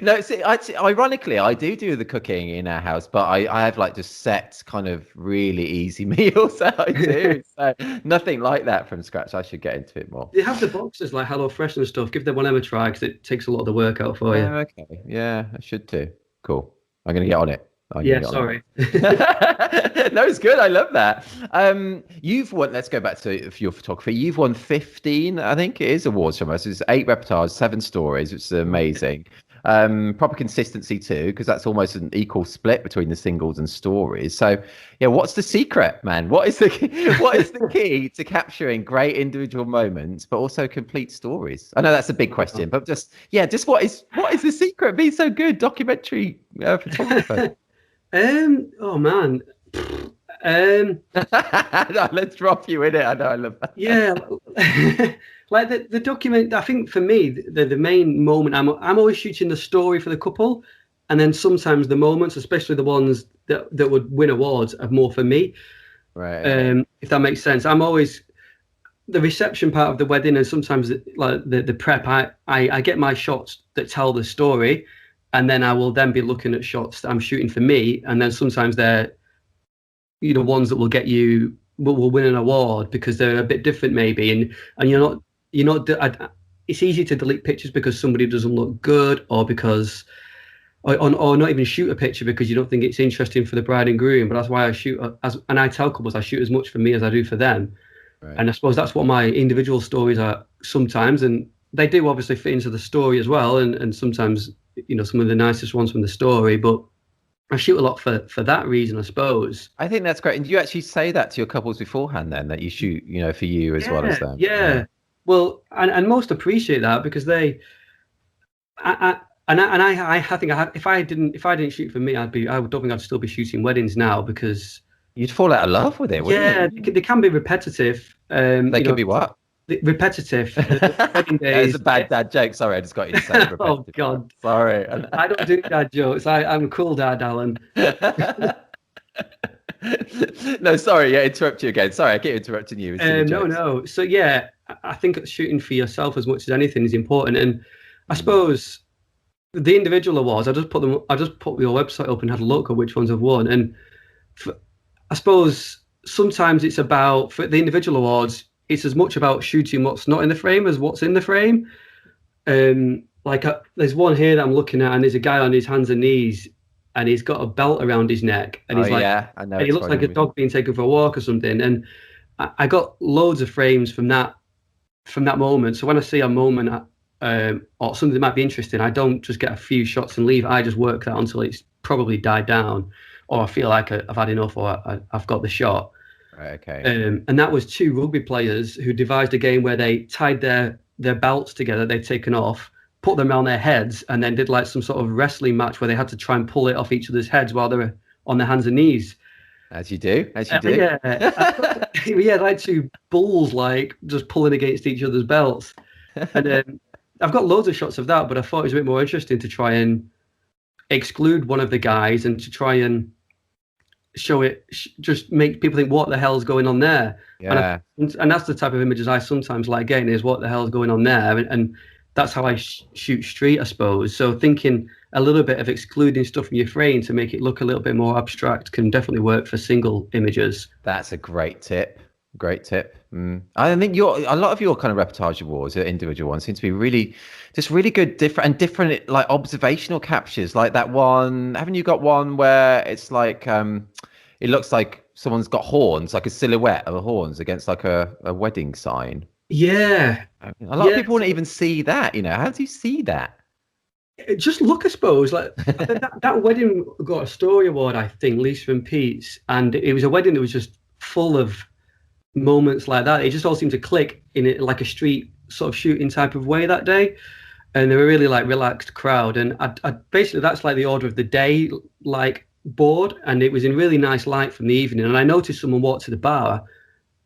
No, see, ironically, I do the cooking in our house, but I have like just set kind of really easy meals that I do. So nothing like that from scratch. I should get into it more. You have the boxes like HelloFresh and stuff. Give them one a try because it takes a lot of the work out for you. Oh, okay. Yeah, I should do. Cool. I'm gonna get on it. I'm gonna Yeah, get on sorry. it. No, it's good. I love that. You've won. Let's go back to your photography. You've won 15, I think it is, awards from us. It's 8 reportages, 7 stories, which is amazing. Proper consistency too, because that's almost an equal split between the singles and stories. So, yeah, what's the secret, man? What is the key to capturing great individual moments, but also complete stories? I know that's a big question, but just what is the secret? Be so good, documentary photographer. Oh man. Let's drop you in it. I know, I love that. Yeah, like the document. I think for me, the main moment, I'm always shooting the story for the couple, and then sometimes the moments, especially the ones that would win awards, are more for me. Right. If that makes sense. I'm always the reception part of the wedding, and sometimes like the prep. I get my shots that tell the story, and then I will then be looking at shots that I'm shooting for me, and then sometimes they're ones that will get you will win an award because they're a bit different maybe, and you're not it's easy to delete pictures because somebody doesn't look good, or because or not even shoot a picture because you don't think it's interesting for the bride and groom. But that's why I shoot and I tell couples I shoot as much for me as I do for them. Right. And I suppose that's what my individual stories are sometimes, and they do obviously fit into the story as well, and sometimes some of the nicest ones from the story, but I shoot a lot for that reason, I suppose. I think that's great. And do you actually say that to your couples beforehand then, that you shoot, for you as well as them? Yeah. Well, and most appreciate that because I think if I didn't shoot for me, I don't think I'd still be shooting weddings now, because you'd fall out of love with it, wouldn't you? They can be repetitive. They can be what? Repetitive. It's a bad dad joke. Sorry, I just got you to say repetitive. Oh God, sorry. I don't do dad jokes. I'm a cool dad, Alan. No, sorry. Yeah, interrupt you again. Sorry, I keep interrupting you. No. So yeah, I think shooting for yourself as much as anything is important, and I suppose the individual awards. I just put your website up and had a look at which ones have won, and I suppose sometimes it's about, for the individual awards, it's as much about shooting what's not in the frame as what's in the frame. There's one here that I'm looking at, and there's a guy on his hands and knees, and he's got a belt around his neck, and he's I know. And he looks like a dog being taken for a walk or something. And I got loads of frames from that moment. So when I see a moment or something that might be interesting, I don't just get a few shots and leave. I just work that until it's probably died down, or I feel like I've had enough, or I've got the shot. Right, okay. And that was 2 rugby players who devised a game where they tied their belts together, they'd taken off, put them on their heads, and then did like some sort of wrestling match where they had to try and pull it off each other's heads while they were on their hands and knees. As you do. Yeah, like 2 bulls, like just pulling against each other's belts. And I've got loads of shots of that, but I thought it was a bit more interesting to try and exclude one of the guys and to try and show it, just make people think, what the hell's going on there? Yeah. And that's the type of images I sometimes like getting, is what the hell's going on there? And that's how I shoot street, I suppose. So thinking a little bit of excluding stuff from your frame to make it look a little bit more abstract can definitely work for single images. That's a great tip. Great tip. I think a lot of your kind of reportage awards, individual ones, seem to be really good, different like observational captures. Like that one, haven't you got one where it's like it looks like someone's got horns, like a silhouette of horns against like a wedding sign? Yeah. A lot of people wouldn't even see that. How do you see that? Just look, I suppose. Like that wedding got a story award, I think, Lisa and Pete's, and it was a wedding that was just full of moments like that. It just all seemed to click in it, like a street sort of shooting type of way that day, and they were really like relaxed crowd. And I basically, that's like the order of the day, like board, and it was in really nice light from the evening. And I noticed someone walked to the bar,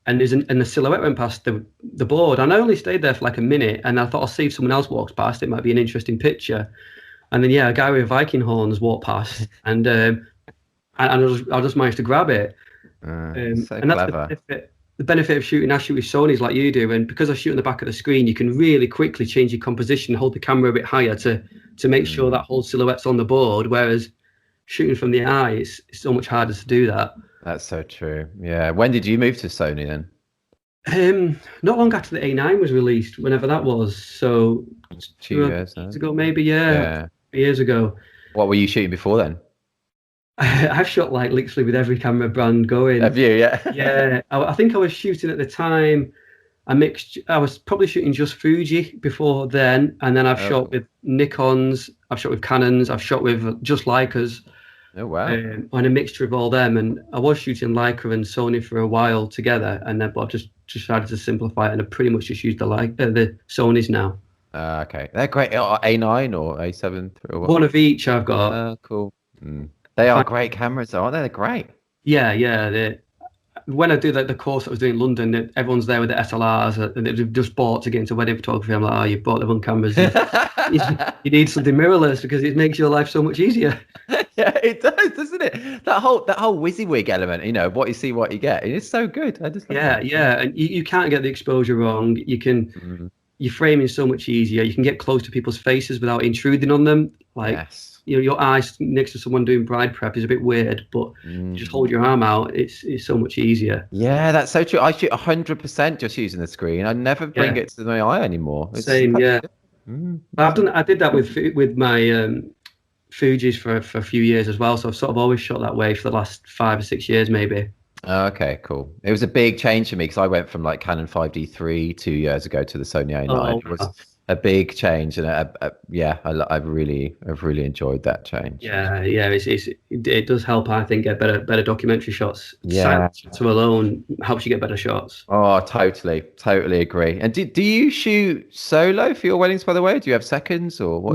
and the silhouette went past the board, and I only stayed there for like a minute, and I thought, I'll see if someone else walks past, it might be an interesting picture. And then a guy with Viking horns walked past, and I just managed to grab it. So clever. the benefit of shooting, I shoot with Sony's like you do, and because I shoot on the back of the screen, you can really quickly change your composition, hold the camera a bit higher to make sure that whole silhouette's on the board. Whereas shooting from the eye, it's so much harder to do that. That's so true. Yeah. When did you move to Sony then? Not long after the A9 was released, whenever that was. So 2 years ago, maybe, yeah. Years ago. What were you shooting before then? I've shot like literally with every camera brand going. Have you? Yeah. Yeah. I think I was shooting at the time. I was probably shooting just Fuji before then, and then I've shot with Nikons, I've shot with Canons, I've shot with just Leicas. Oh wow! And a mixture of all them, and I was shooting Leica and Sony for a while together, and then but I've just decided to simplify it, and I pretty much just use the Sonys now. Okay, they're great. A9 or A7 or what? One of each I've got. Cool. They are great cameras, aren't they? They're great. Yeah. When I do the course I was doing in London, everyone's there with the SLRs, and they've just bought to get into wedding photography. I'm like, oh, you've bought the wrong cameras. You need something mirrorless because it makes your life so much easier. Yeah, it does, doesn't it? That whole WYSIWYG element, what you see, what you get. It's so good. I just and you can't get the exposure wrong. You can your framing is so much easier. You can get close to people's faces without intruding on them. Your eyes next to someone doing bride prep is a bit weird, but you just hold your arm out. It's so much easier. Yeah, that's so true. I shoot 100% just using the screen. I never bring it to my eye anymore. Same, yeah. I did that with my Fuji's for a few years as well. So I've sort of always shot that way for the last 5 or 6 years, maybe. Okay, cool. It was a big change for me because I went from like Canon 5D3 2 years ago to the Sony A9. It was a big change, and I've really enjoyed that change. Yeah, it does help. I think get better documentary shots. Yeah, to alone helps you get better shots. Oh, totally agree. And do you shoot solo for your weddings, by the way? Do you have seconds or what?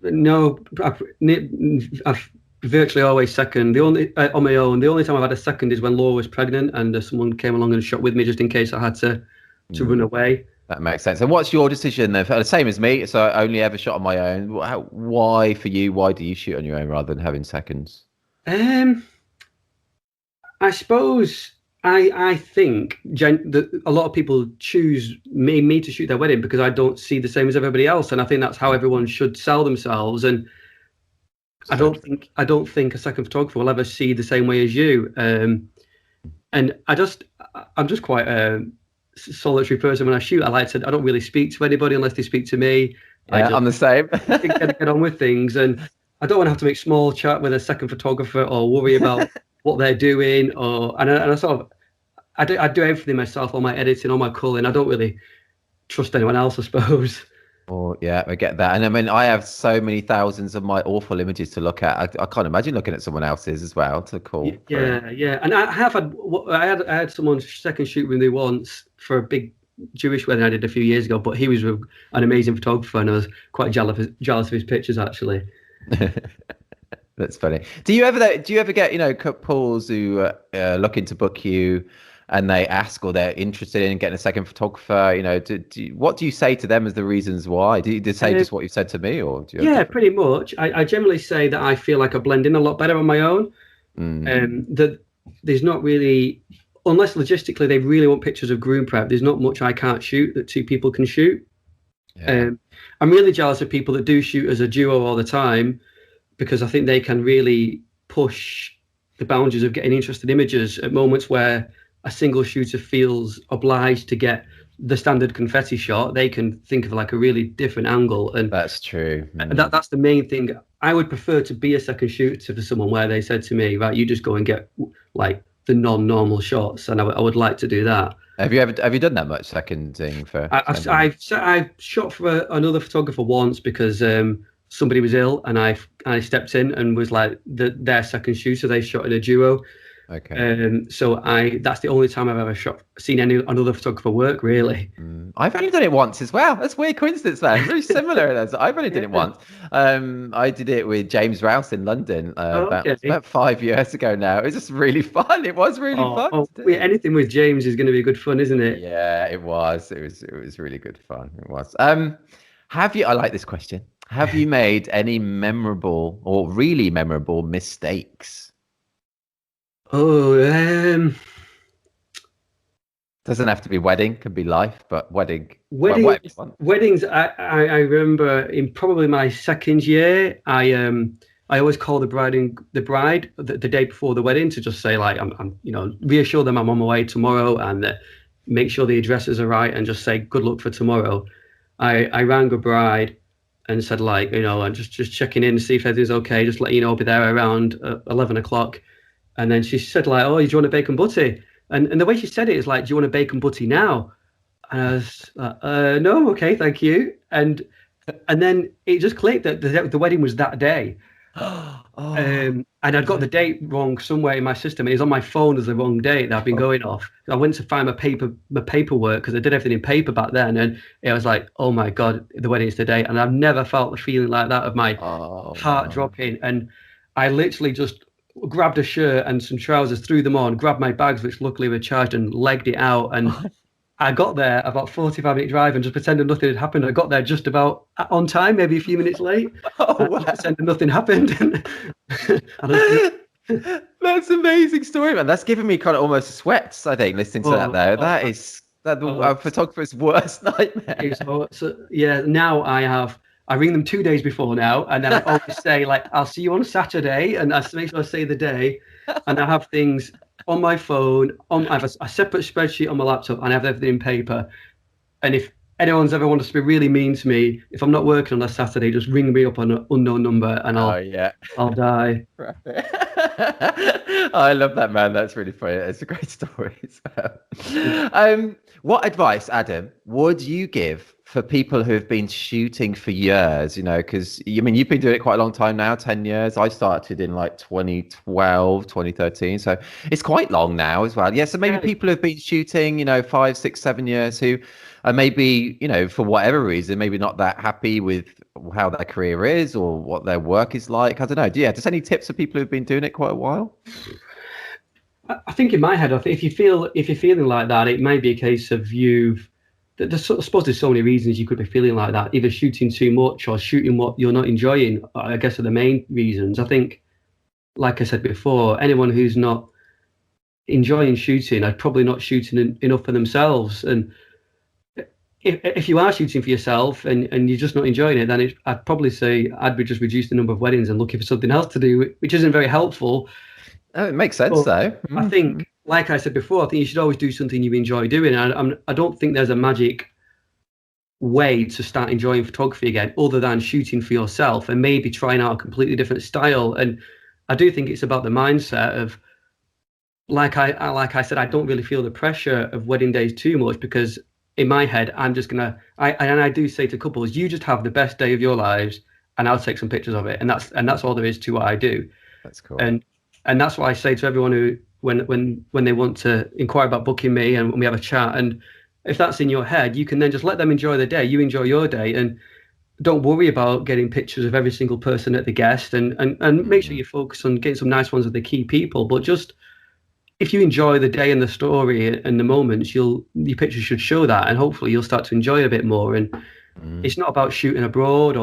No. I've virtually always second. The only on my own. The only time I've had a second is when Laura was pregnant, and someone came along and shot with me just in case I had to run away. That makes sense. And what's your decision then? The same as me. So I only ever shot on my own. Why for you? Why do you shoot on your own rather than having seconds? I suppose I think that a lot of people choose me to shoot their wedding because I don't see the same as everybody else, and I think that's how everyone should sell themselves. And I don't think a second photographer will ever see the same way as you. And I'm just quite a solitary person when I shoot. I don't really speak to anybody unless they speak to me. I'm the same. get on with things, and I don't want to have to make small chat with a second photographer or worry about what they're doing. I do everything myself, all my editing, all my culling. I don't really trust anyone else, I suppose. Oh yeah, I get that. And I mean, I have so many thousands of my awful images to look at. I can't imagine looking at someone else's as well to call. Yeah. And I had someone second shoot with me once for a big Jewish wedding I did a few years ago, but he was an amazing photographer, and I was quite jealous of his pictures actually. That's funny. Do you ever get couples who are looking to book you, and they ask or they're interested in getting a second photographer? What do you say to them as the reasons why? Do you say just what you said to me, or do you pretty much. I generally say that I feel like I blend in a lot better on my own. That there's not really, unless logistically they really want pictures of groom prep, there's not much I can't shoot that two people can shoot. I'm really jealous of people that do shoot as a duo all the time, because I think they can really push the boundaries of getting interesting images at moments where a single shooter feels obliged to get the standard confetti shot. They can think of like a really different angle, and that's true. That's the main thing. I would prefer to be a second shooter for someone where they said to me, right, you just go and get like the non-normal shots, and I would like to do that. Have you done that much seconding for? I've shot for another photographer once because somebody was ill, and I stepped in and was like their second shooter. They shot in a duo. Okay. So that's the only time I've ever seen another photographer work, really. I've only done it once as well. That's a weird coincidence, man. Very similar. I've only done it once. I did it with James Rouse in London about 5 years ago now. It was just really fun. It was really fun. Anything with James is going to be good fun, isn't it? Yeah, it was. It was really good fun. It was. I like this question. Have you made any memorable or really memorable mistakes? Doesn't have to be wedding, can be life, but wedding. Well, Weddings, whatever you want. weddings. I remember in probably my second year, I always call the bride the day before the wedding to just say like I'm reassure them I'm on my way tomorrow and make sure the addresses are right and just say good luck for tomorrow. I rang a bride and said like I'm just checking in to see if everything's okay. Just let you know I'll be there around 11 o'clock. And then she said like, oh, do you want a bacon butty? And the way she said it is like, do you want a bacon butty now? And I was like, no, okay, thank you. And then it just clicked that the wedding was that day. And I'd got the date wrong somewhere in my system. It was on my phone as the wrong date that I've been going off. I went to find my paperwork because I did everything in paper back then, and it was like, oh my god, the wedding is today. And I've never felt the feeling like that of my heart dropping. And I literally just grabbed a shirt and some trousers, threw them on, grabbed my bags, which luckily were charged, and legged it out. And I got there about 45-minute drive and just pretended nothing had happened. I got there just about on time, maybe a few minutes late. Wow. Just pretended nothing happened. That's an amazing story, man. That's giving me kind of almost sweats, I think, listening to that there. That is a photographer's worst nightmare. Now I ring them 2 days before now, and then I always say like, I'll see you on Saturday, and I make sure I say the day, and I have things on my phone. I have a separate spreadsheet on my laptop, and I have everything in paper. And if anyone's ever wanted to be really mean to me, if I'm not working on a Saturday, just ring me up on an unknown number, and I'll die. I love that, man. That's really funny. It's a great story as well. What advice, Adam, would you give for people who have been shooting for years? Because you've been doing it quite a long time now, 10 years. I started in like 2012, 2013. So it's quite long now as well. Yeah. So maybe people who've been shooting, 5, 6, 7 years who are maybe, for whatever reason, maybe not that happy with how their career is or what their work is like. I don't know. Just any tips for people who've been doing it quite a while? I think in my head, if you're feeling like that, it might be a case of I suppose there's so many reasons you could be feeling like that. Either shooting too much or shooting what you're not enjoying, I guess, are the main reasons. I think, like I said before, anyone who's not enjoying shooting are probably not shooting enough for themselves. And if you are shooting for yourself and you're just not enjoying it, then I'd probably say I'd be just reduce the number of weddings and looking for something else to do, which isn't very helpful. Oh, it makes sense, though. I think, like I said before, I think you should always do something you enjoy doing. I don't think there's a magic way to start enjoying photography again, other than shooting for yourself and maybe trying out a completely different style. And I do think it's about the mindset of, like I said, I don't really feel the pressure of wedding days too much, because in my head, I'm just I do say to couples, you just have the best day of your lives, and I'll take some pictures of it, and that's all there is to what I do. That's cool. And that's what I say to everyone who, when they want to inquire about booking me and we have a chat, and if that's in your head, you can then just let them enjoy the day. You enjoy your day, and don't worry about getting pictures of every single person at the guest, and make sure you focus on getting some nice ones of the key people. But just, if you enjoy the day and the story and the moments, your pictures should show that, and hopefully you'll start to enjoy it a bit more. And it's not about shooting abroad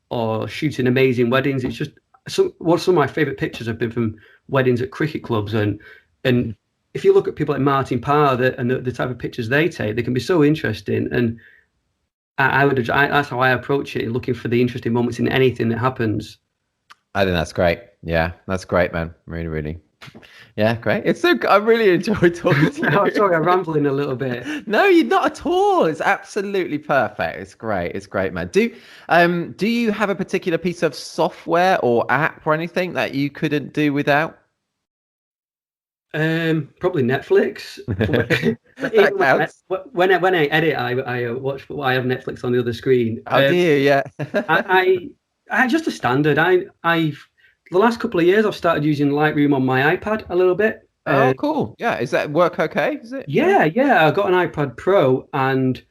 or shooting amazing weddings. It's just some of my favorite pictures have been from weddings at cricket clubs, and if you look at people like Martin Parr and the type of pictures they take, they can be so interesting. And that's how I approach it, looking for the interesting moments in anything that happens. I think that's great. Yeah, that's great, man. Really, really. Yeah, great. I really enjoyed talking to you. I'm sorry, I'm rambling a little bit. No, you're not at all. It's absolutely perfect. It's great. It's great, man. Do you have a particular piece of software or app or anything that you couldn't do without? Probably Netflix. When I edit, I watch. I have Netflix on the other screen. Oh, do you? Yeah. I just a standard. The last couple of years, I've started using Lightroom on my iPad a little bit. Oh, cool. Yeah. Is that work okay? Is it? Yeah. I got an iPad Pro, and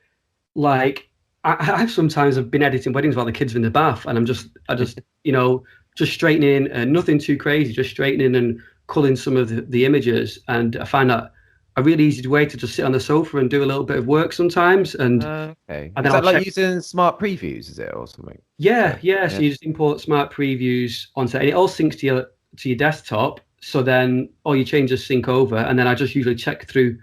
like I've sometimes been editing weddings while the kids are in the bath, and I just just straightening, and nothing too crazy, just straightening and culling some of the images. And I find that a really easy way to just sit on the sofa and do a little bit of work sometimes. And okay, is that like using smart previews, is it, or something? Yeah. So you just import smart previews onto it, and it all syncs to your desktop. So then all your changes sync over, and then I just usually check through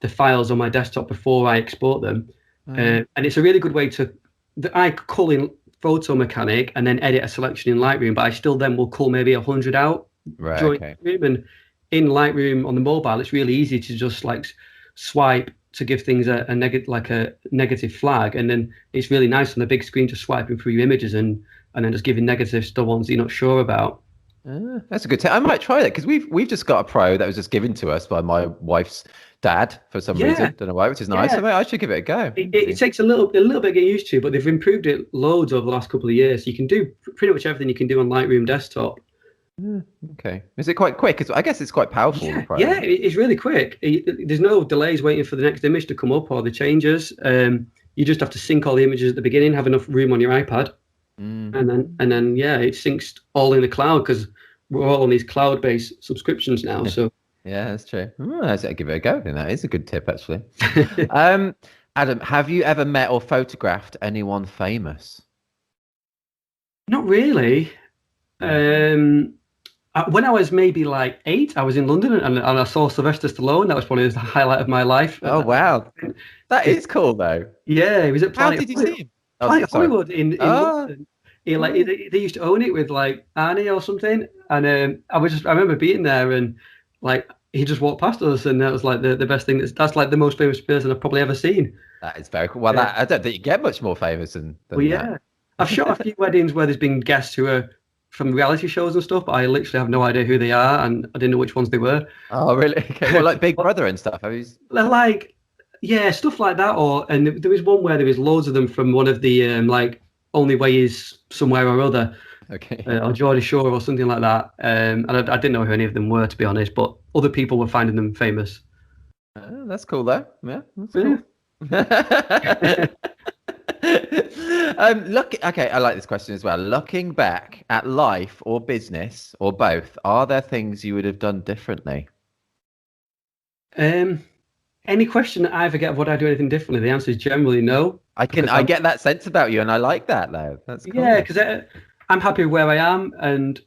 the files on my desktop before I export them. And it's a really good way I cull in Photo Mechanic and then edit a selection in Lightroom, but I still then will cull maybe 100 out during Lightroom. And in Lightroom on the mobile, it's really easy to just like swipe to give things a negative flag, and then it's really nice on the big screen to swiping through your images and then just giving negatives to the ones you're not sure about. That's a good tip. I might try that, because we've just got a Pro that was just given to us by my wife's dad for some reason. Don't know why, which is nice. So I should give it a go. It takes a little bit to get used to, but they've improved it loads over the last couple of years. You can do pretty much everything you can do on Lightroom desktop. Okay. Is it quite quick? I guess it's quite powerful. Yeah, it's really quick. There's no delays waiting for the next image to come up or the changes. You just have to sync all the images at the beginning, have enough room on your iPad, and then it syncs all in the cloud, because we're all on these cloud-based subscriptions now. So yeah, that's true. I'll give it a go. Then that is a good tip, actually. Adam, have you ever met or photographed anyone famous? Not really. When I was maybe like 8, I was in London and I saw Sylvester Stallone. That was probably the highlight of my life. Oh, wow. That is cool, though. Yeah, he was at Planet. How did you see him? Planet Hollywood in London. They used to own it with like Arnie or something. And I remember being there, and like he just walked past us, and that was like the best thing. That's like the most famous person I've probably ever seen. That is very cool. Well, I don't think you get much more famous than that. I've shot a few weddings where there's been guests who are from reality shows and stuff, but I literally have no idea who they are, and I didn't know which ones they were. Oh, really? Okay. Well, like Big Brother and stuff. They're like, stuff like that. And there was one where there was loads of them from one of the like Only Way Is Somewhere or Other. Okay. Or Geordie Shore or something like that. And I didn't know who any of them were, to be honest, but other people were finding them famous. That's cool, though. Yeah, that's cool. Okay, I like this question as well. Looking back at life or business or both, are there things you would have done differently? Any question that I ever get of would I do anything differently, the answer is generally no. I get that sense about you, and I like that, though. That's cool. Yeah, because I'm happy where I am, and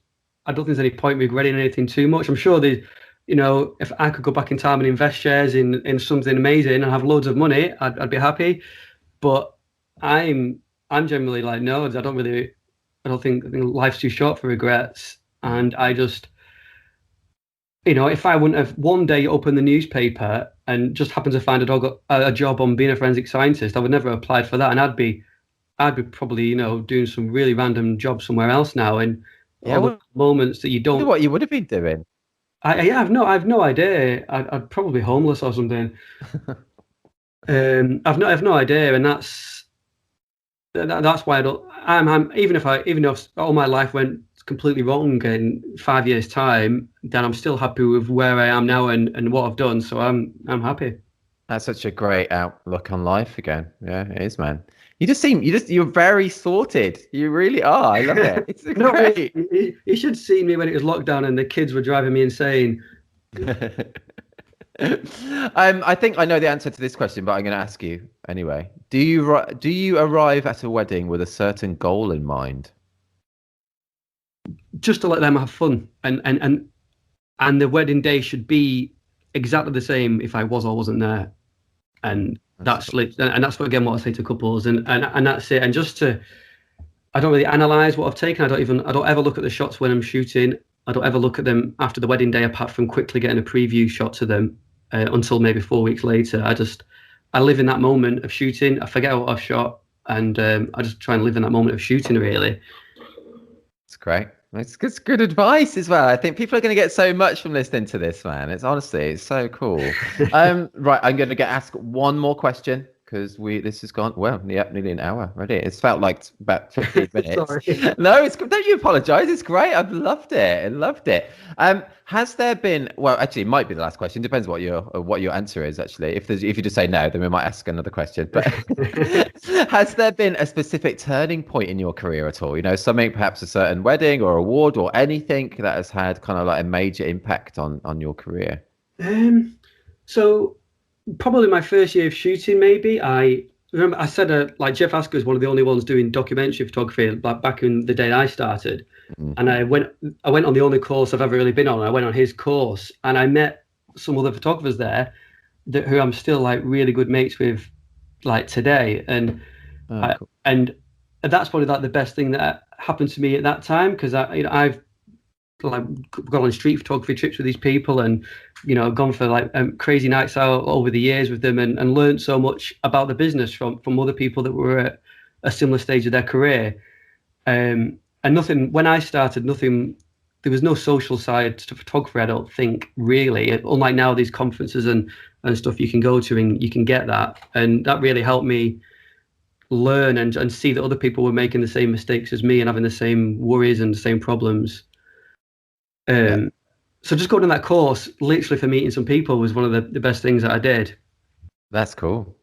I don't think there's any point regretting anything too much. I'm sure if I could go back in time and invest shares in something amazing and have loads of money, I'd be happy. But I'm generally like, no, I think life's too short for regrets. And I just, if I wouldn't have one day opened the newspaper and just happened to find a job on being a forensic scientist, I would never have applied for that. And I'd be probably, doing some really random job somewhere else now. And the moments that you don't. I wonder what you would have been doing. I have no idea. I'd probably be homeless or something. I've no idea, and that's why I don't. Even if all my life went completely wrong in 5 years' time, then I'm still happy with where I am now and what I've done. So I'm happy. That's such a great outlook on life again. Yeah, it is, man. You're very sorted. You really are. I love it. It's great. You should see me when it was lockdown and the kids were driving me insane. I think I know the answer to this question, but I'm going to ask you anyway. Do you arrive at a wedding with a certain goal in mind? Just to let them have fun, and the wedding day should be exactly the same if I was or wasn't there, and that's what I say to couples, and that's it. And I don't really analyze what I've taken. I don't ever look at the shots when I'm shooting. I don't ever look at them after the wedding day, apart from quickly getting a preview shot to them until maybe 4 weeks later. I live in that moment of shooting. I forget what I've shot, and I just try and live in that moment of shooting, really. It's great. It's good advice as well. I think people are going to get so much from listening to this, man. It's so cool. Right, I'm going to ask one more question, because this has gone nearly an hour already. It's felt like about 15 minutes. Sorry. No, don't you apologize. It's great. I've loved it. Has there been? Well, actually, it might be the last question. Depends what your answer is. Actually, if you just say no, then we might ask another question. But has there been a specific turning point in your career at all? Something, perhaps a certain wedding or award or anything that has had kind of like a major impact on your career. So probably my first year of shooting, maybe. I remember I said like Jeff Asker is one of the only ones doing documentary photography back in the day I started. And I went on the only course I've ever really been on. I went on his course, and I met some other photographers there, who I'm still like really good mates with, like today, and Cool. and that's probably like the best thing that happened to me at that time, because I've like gone on street photography trips with these people, and gone for like crazy nights out over the years with them, and learned so much about the business from other people that were at a similar stage of their career. And nothing, when I started, there was no social side to photography, I don't think, really. Unlike now, these conferences and stuff you can go to, and you can get that. And that really helped me learn and see that other people were making the same mistakes as me and having the same worries and the same problems. So just going on that course, literally for meeting some people, was one of the best things that I did. That's cool.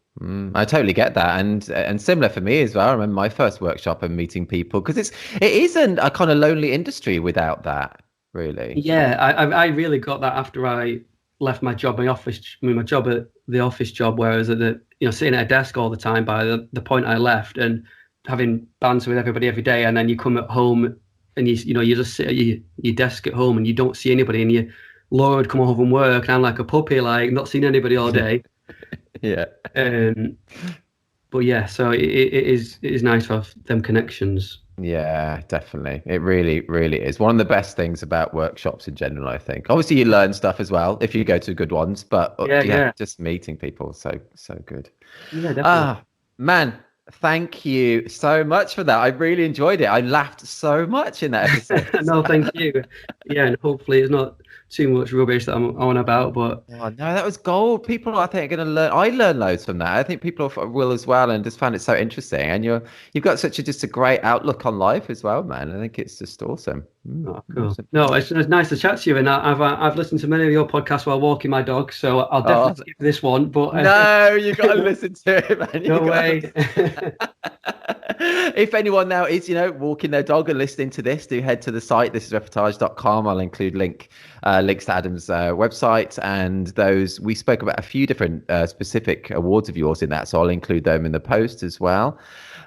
I totally get that, and similar for me as well. I remember my first workshop and meeting people, because it isn't a kind of lonely industry without that, really. Yeah, I really got that after I left my job, my job at the office job, where I was at sitting at a desk all the time. By the point I left, and having banter with everybody every day, and then you come at home and you just sit at your desk at home and you don't see anybody, and Laura would come home from work and I'm like a puppy, like not seeing anybody all day. Yeah. But yeah, so it is nice to have them connections. Yeah, definitely. It really, really is one of the best things about workshops in general, I think. Obviously, you learn stuff as well if you go to good ones, but Yeah. just meeting people, so good. Yeah, definitely. Man, thank you so much for that. I really enjoyed it. I laughed so much in that episode. No, thank you. Yeah, and hopefully it's not too much rubbish that I'm on about, but Oh, no, that was gold. People, I think, are going to learn. I learned loads from that. I think people will as well, and just found it so interesting. And you've got just a great outlook on life as well, man. I think it's just awesome. oh, cool. Awesome. No, it's nice to chat to you, and I've listened to many of your podcasts while walking my dog, so I'll definitely skip this one. But no, you got to listen to it, man. No way. If anyone now is, walking their dog and listening to this, do head to the site, thisisreportage.com. I'll include links to Adam's website, and those, we spoke about a few different specific awards of yours in that, so I'll include them in the post as well.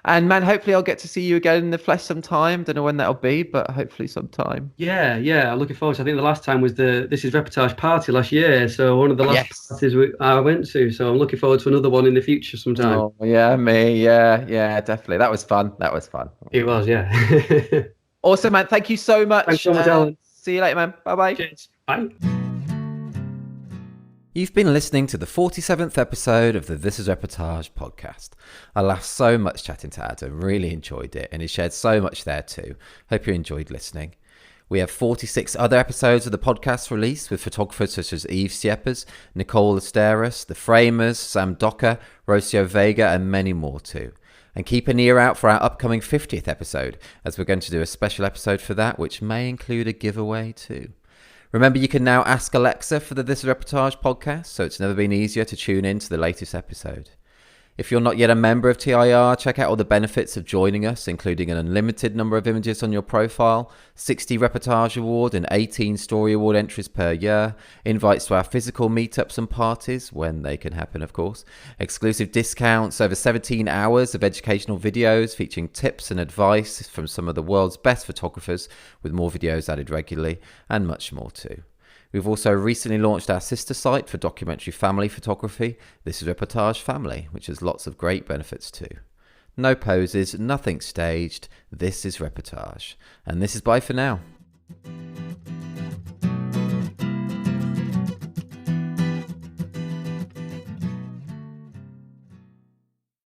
And man, hopefully I'll get to see you again in the flesh sometime. Don't know when that'll be, but hopefully sometime. Yeah, I'm looking forward to it. I think the last time was the This Is Reportage party last year, so one of the last parties I went to, so I'm looking forward to another one in the future sometime. Oh yeah, yeah, definitely. That was fun. It was, yeah. Awesome, man. Thank you so much. Thanks so much, Alan. See you later, man. Bye-bye. Cheers. Bye. You've been listening to the 47th episode of the This Is Reportage podcast. I laughed so much chatting to Adam, really enjoyed it, and he shared so much there too. Hope you enjoyed listening. We have 46 other episodes of the podcast released with photographers such as Eve Sieppers, Nicole Asteris, The Framers, Sam Docker, Rocio Vega, and many more too. And keep an ear out for our upcoming 50th episode, as we're going to do a special episode for that, which may include a giveaway too. Remember, you can now ask Alexa for the This Is Reportage podcast, so it's never been easier to tune in to the latest episode. If you're not yet a member of TIR, check out all the benefits of joining us, including an unlimited number of images on your profile, 60 Reportage Award and 18 Story Award entries per year, invites to our physical meetups and parties, when they can happen of course, exclusive discounts, over 17 hours of educational videos featuring tips and advice from some of the world's best photographers, with more videos added regularly, and much more too. We've also recently launched our sister site for documentary family photography, This Is Reportage Family, which has lots of great benefits too. No poses, nothing staged, this is Reportage. And this is bye for now.